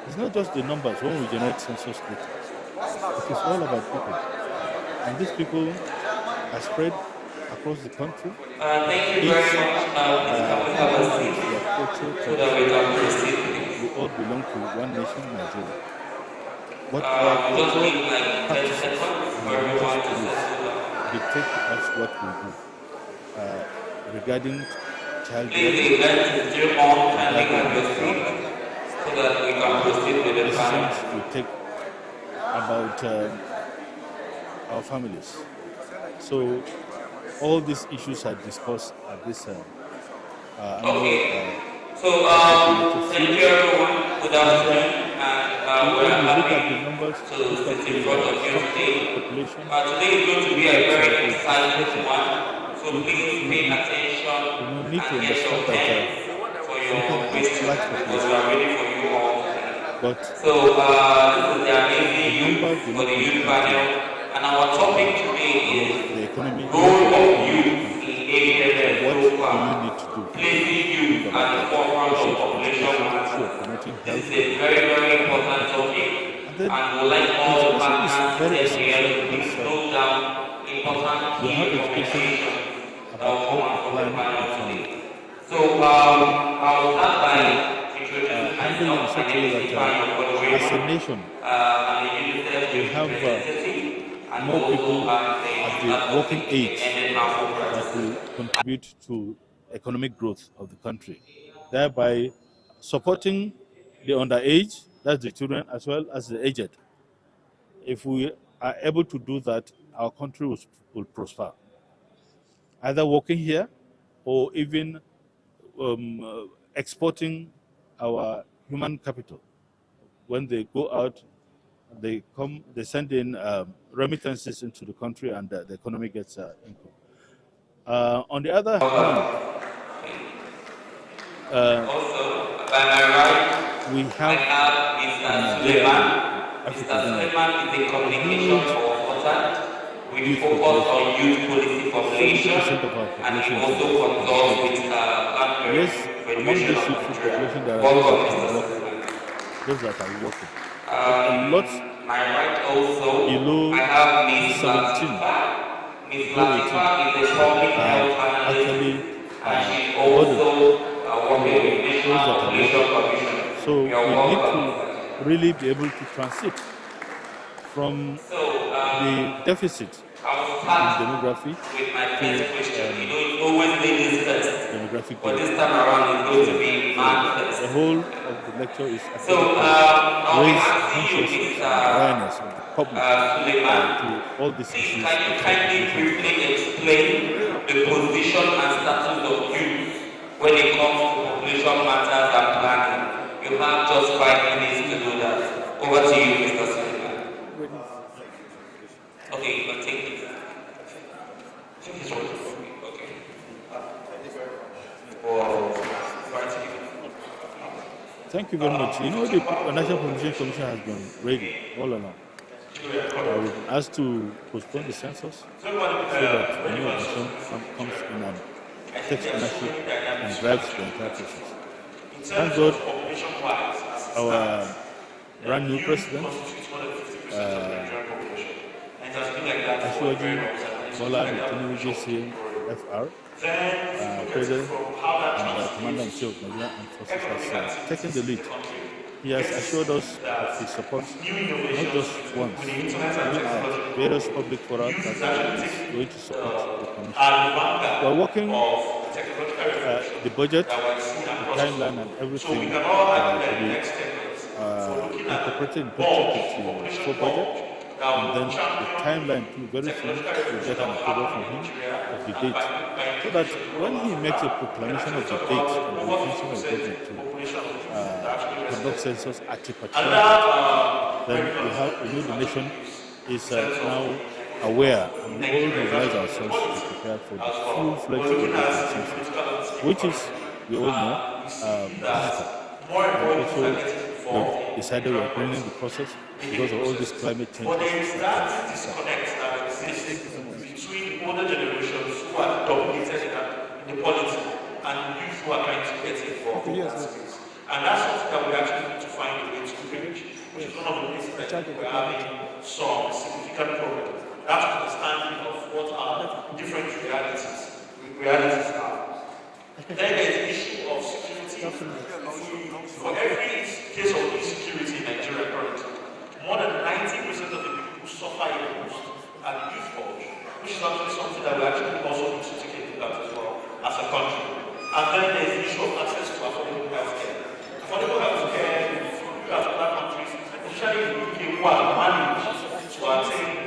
it's not just the numbers when we generate census data, it is all about people. And these people are spread across the country. Thank you very much. We all belong to one nation, Nigeria. But just need like 10 seconds for everyone to dictate to us what we do regarding child please the event is still on, kindly have your seat so that we can proceed with the time. decisions we take about our families. So all these issues are discussed at this Okay. So thank you everyone. Good afternoon. And we're happy to sit in front of you today. Today is going to be a very exciting one. So please pay attention and get your pen for your questions because we are ready for you all. So this is the amazing for the youth panel, and our topic today is role of youth in APFN so far. Placing youth at the forefront of population management. This is a very, very important topic, and we'd like all partners here to please slow down important key information that will come out from the panel today. So I'll start by introducing myself and identifying for the as a nation, we have more people at the working age that will contribute to economic growth of the country, thereby supporting the underage, that's the children, as well as the aged. If we are able to do that, our country will prosper, either working here or even exporting our human capital. When they go out, they send in remittances into the country, and the economy gets income. On the other hand, Also, by my right, we I have have in Mr. Nigeria, Suleiman. Africa, Mr. Suleiman is a communication huge consultant with youth focus population. on youth policy formulation, 70% of our and he population is also in consults Africa. with Black Yes, among Federation this of youthful Nigeria. population, there are Welcome, Mr. Suleiman. those that are working. But a lot My right also, below I have Ms. 17, Latifa. Ms. below 18 Latifa is a public health analyst, actually and she's burden also working with those National that are Population working. Commission. So we You're need welcome. to really be able to transit from the deficit I will in start demography with my to first question. You know, it's always ladies first, demographic but growth. this time around it's going to be man The first. whole of the lecture is So actually to I'll be raise asking you, consciousness Mr. and awareness of the public Suleiman, to all these please issues can you of kindly population. briefly explain the position and status of youth when it comes to population matters and planning? You have just 5 minutes to do that. Over to you, Mr. Suleiman. Okay, you can take it. Okay. Thank you very much. You know, the National Population Commission has been ready all along. We've been asked to postpone the census so that the new organization comes in and takes ownership and drives the entire process. Thank God, our brand new president, Ashwaji Bola Tinubu JCM FR, President and Commander-in-Chief of Nigerian Armed Forces, has taken the lead. He has assured us of his support, not just once, even at various public forums that he is going to support the commission. We're working the budget, the timeline, and everything to be incorporated into the full budget. And then the timeline too, very soon we'll get an approval from him of the date. So that when he makes a proclamation of the date and the intention of government to conduct census at a particular date, then we know the nation is now aware, and we all mobilize ourselves to prepare for the full-fledged census, which is, we all know, digital. And also, we've decided we're bringing the process because of all these climate changes. There is that disconnect that exists between older generations who are dominated in the politics and youth who are trying to get involved in that space. And that's something that we actually need to find a way to bridge, which is one of the places that we're having some significant problems. That's understanding of what are different realities are. Then there's the issue of security. For every case of insecurity in Nigeria currently, more than 90% of the people who suffer the most are the youth culture, which is actually something that we actually also need to take a look at as well as a country. And then there's the issue of access to affordable healthcare. Affordable healthcare, if you look at other countries, especially in the UK, who are managed to attain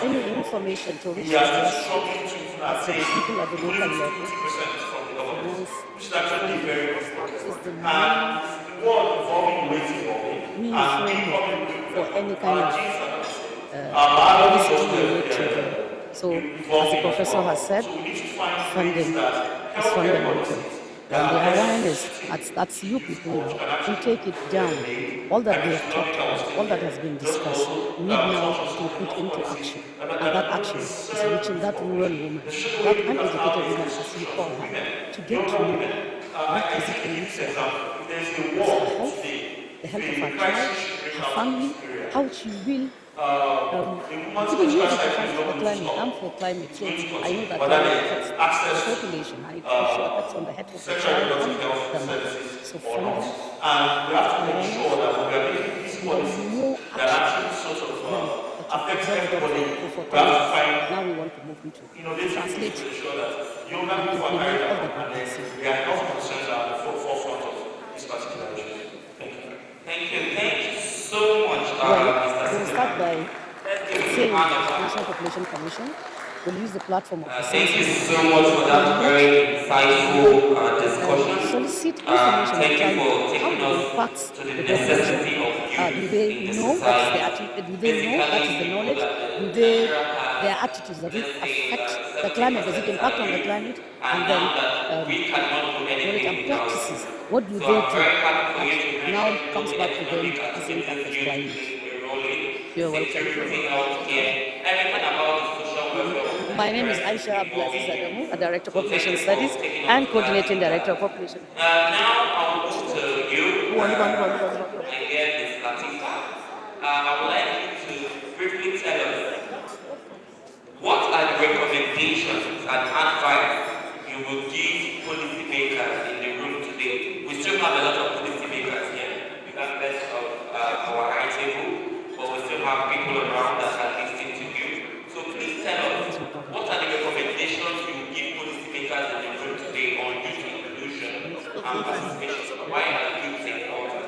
any information to reach we are still struggling to even attain people at the local level. 50% from the government, which is actually very important. And the world involving waiting for any kind of policy children. So, as the professor has said, funding is fundamental. And the awareness, that's you people now, to take it down. All that we have talked about, all that has been discussed, we need now to put into action. And that action is reaching that rural woman, that uneducated woman, as you call her, to get to know what is it in for her. The health of her child, her family, how she will even use it to fight for the climate. I'm for climate change. I know that climate affects the population and it also affects on the health of the child and the mother. So funding, awareness, more action now we want to move into translate and implement all that we can see. Thank you so much. We'll start by saying the National Population Commission will use the platform of the thank you so much for that very insightful discussion. Solicit information thank you for taking us to the necessity of youth do they know that's the attitude? Do they know that is the knowledge? Do they their attitudes, does it affect the climate, does it impact on the climate, and then practices, what do they do that now comes back to them as impact of climate? You're welcome. My name is Aisha Abdulaziz Adamu, a Director of Population Studies and Coordinating Director of Population. Now I'll move to you. Again, Ms. Latifa. I would like you to briefly tell us what are the recommendations and advice you will give policymakers in the room today. We still have a lot of policymakers here, regardless of our high table, but we still have people around that are listening to you. So please tell us, what are the recommendations you will give policymakers in the room today on youth inclusion and participation? Why are you taking over?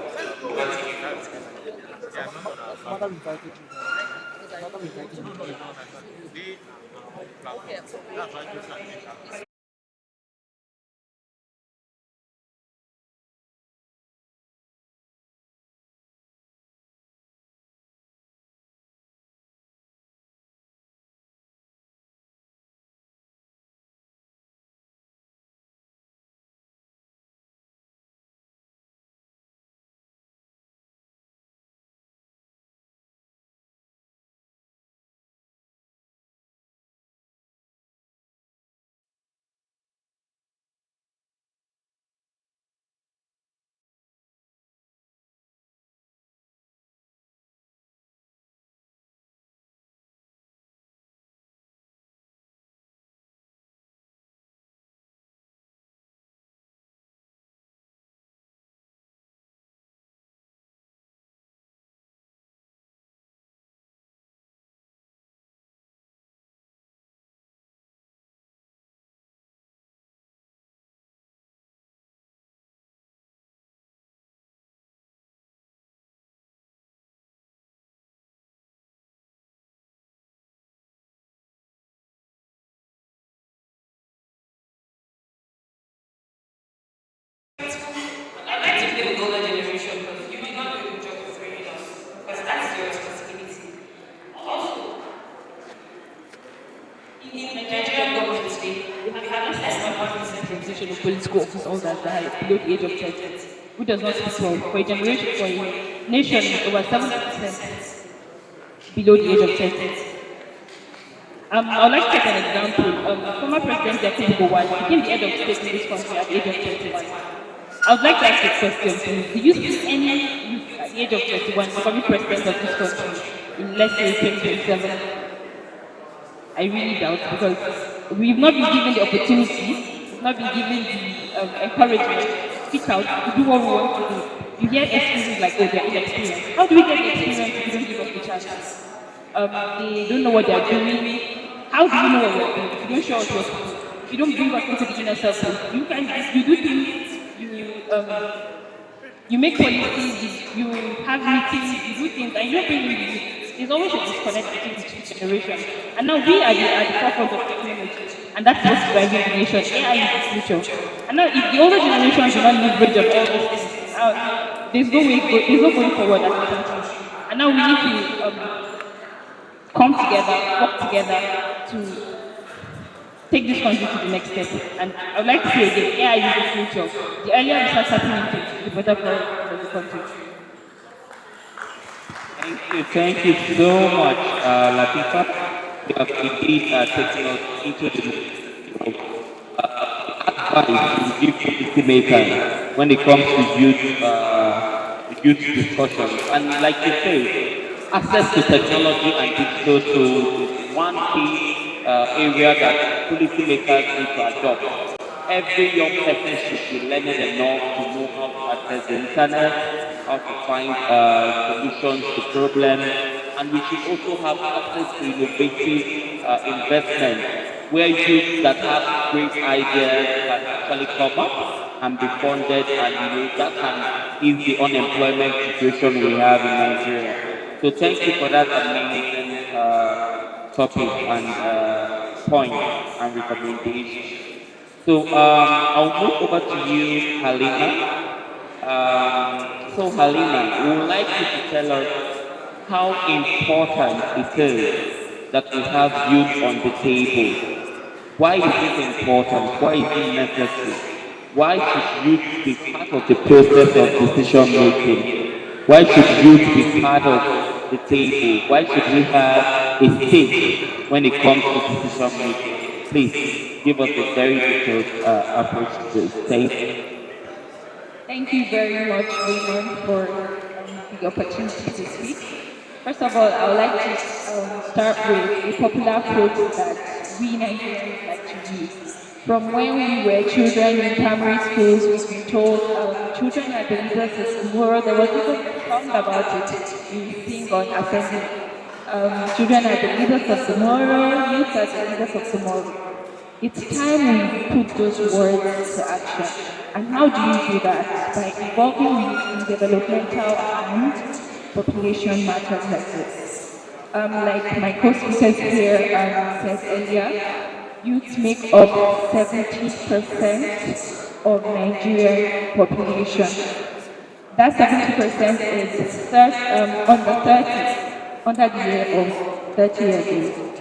I'd like to play with the older generation because you did not do a good job of training us, because that's your responsibility. Also, in the Nigerian government today, we have less than 1% representation of political officers that are below the age of 30, which does not speak well for a generation, for a nation with over 70% below the age of 30. I would like to take an example. Former President Yakubu Gowon became the head of state in this country at the age of 21. I would like to ask a question, please. Do you see any youth at the age of 21 becoming president of this country in, let's say, 2027? I really doubt, because we've not been given the opportunity, we've not been given the encouragement to speak out, to do what we want to do. You hear excuses like, oh, they're inexperienced. How do we get the experience if you don't give us the chance? They don't know what they're doing. How do you know what you're doing if you don't show us what to do? If you don't bring us into the inner circle, you do things, you make policies, you have meetings, you do things, and you don't bring in the youth. There's always a disconnect between the two generations. And now we are the forefront of technology, and that's what's driving the nation. AI is the future. And now if the older generations do not leverage on all those things, there's no going forward as a country. And now we need to come together, work together to take this country to the next step. And I would like to say again, AI is the future. The earlier we start tapping into it, the better for the country. Thank you so much, Latifa. You have indeed taken us into the advice to give policymakers when it comes to youth discussions. And like you say, access to technology and digital tools is one key area that policymakers need to adopt. Every young person should be learning enough to know how to access the internet, how to find solutions to problems, and we should also have access to innovative investment where youth that have great ideas can actually come up and be funded, and that can ease the unemployment situation we have in Nigeria. So thank you for that amazing topic and point and recommendation. So I'll move over to you, Halima. So Halima, we would like you to tell us how important it is that we have youth on the table. Why is it important? Why is it necessary? Why should youth be part of the process of decision making? Why should youth be part of the table? Why should we have a stake when it comes to decision making? Please give us a very detailed approach to this. Thank you. Thank you very much, Raymond, for the opportunity to speak. First of all, I would like to start with a popular quote that we Nigerians like to use. From when we were children in primary schools, we've been told children are the leaders of tomorrow. There was even a song about it we sing on assembly. Children are the leaders of tomorrow, youth are the leaders of tomorrow. It's time we put those words to action. And how do you do that? By involving youth in developmental and population matters like this. Like my co-speakers here said earlier, youth make up 70% of Nigerian population. That 70% is under the year of 30 years old.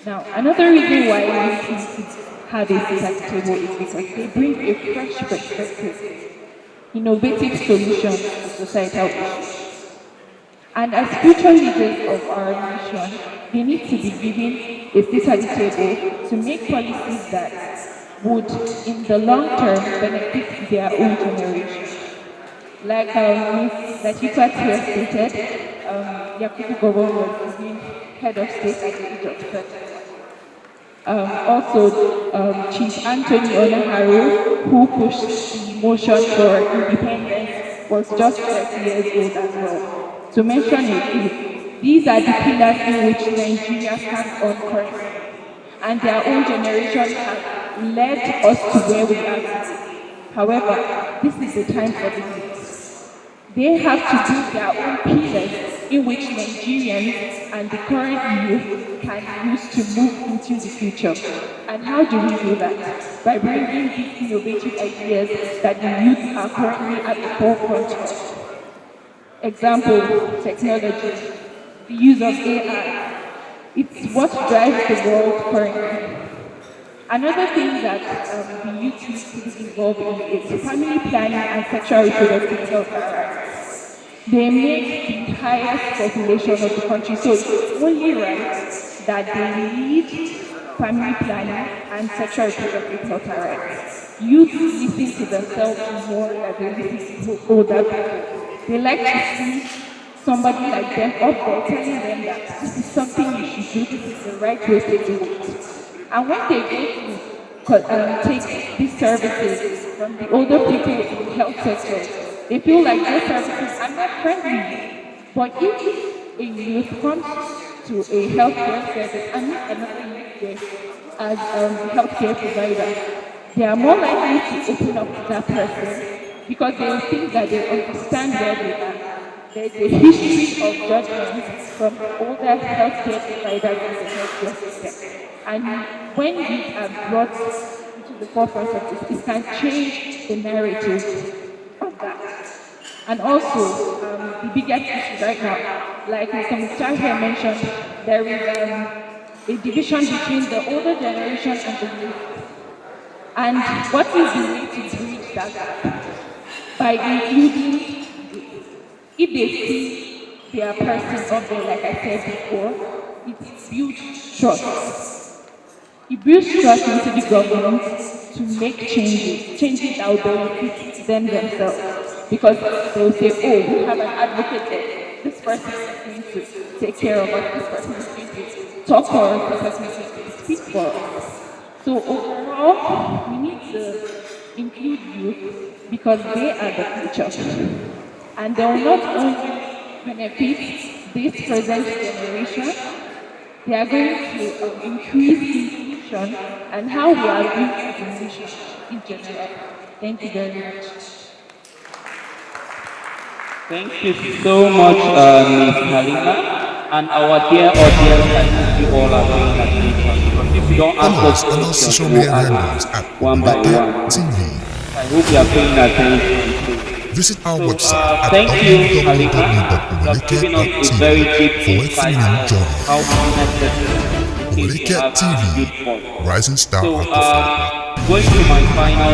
Now, another reason why we need to have a seat at the table is because they bring a fresh perspective, innovative solutions to societal issues. And as future leaders of our nation, they need to be given a seat at the table to make policies that would, in the long term, benefit their own generation. Like Ms. Latifat here stated, Yakubu Gowon was given head of state at the age of 30. Chief Anthony Onaharu, who pushed the motion for independence, was just 30 years old as well. To mention a few, these are the pillars in which Nigeria stands on currently, and their own generation have led us to where we are today. However, this is the time for the youth. They have to build their own pillars in which Nigerians and the current youth can use to move into the future. And how do we do that? By bringing these innovative ideas that the youth are currently at the forefront of. Example, technology, the use of AI. It's what drives the world currently. Another thing that the youth needs to be involved in is family planning and sexual reproductive health rights. They make the highest population of the country, so it's only right that they lead family planning and sexual reproductive health rights. Youth listen to themselves more than they listen to older people. They like to see somebody like them up there telling them that this is something you should do, this is the right way to do it. And when they go to take these services from the older people in the health sector, they feel like those services are not friendly. But if a youth comes to a healthcare service and meets another youth there as a healthcare provider, they are more likely to open up to that person because they will think that they understand where they are. There's a history of judgment from the older healthcare providers in the healthcare system. And when we are brought into the forefront of this, it can change the narrative of that. And also, the biggest issue right now, like Mr. Mukhtar here mentioned, there is a division between the older generation and the youth. And what is the way to bridge that gap? By including, if they see their person up there, like I said before, it builds trust. It builds trust into the government to make changes that will benefit them themselves. Because they will say, oh, we have an advocate there. This person is going to take care of us. This person is going to talk for us. This person is going to speak for us. So overall, we need to include youth because they are the future. And they will not only benefit this present generation, they are going to increase inclusion and how we are doing as a nation in general. Thank you very much. Thank you so much, Ms. Halima. And our dear audience, I hope you all are paying attention. Because if you don't ask us questions, we'll ask one by one. I hope you are paying attention. Visit our So, website at thank you, Halima, for giving us a very deep www.oweleketv for a insight premium of journey. how necessary it is to Oweleketv have a good voice. Rising Star So, of the going to my final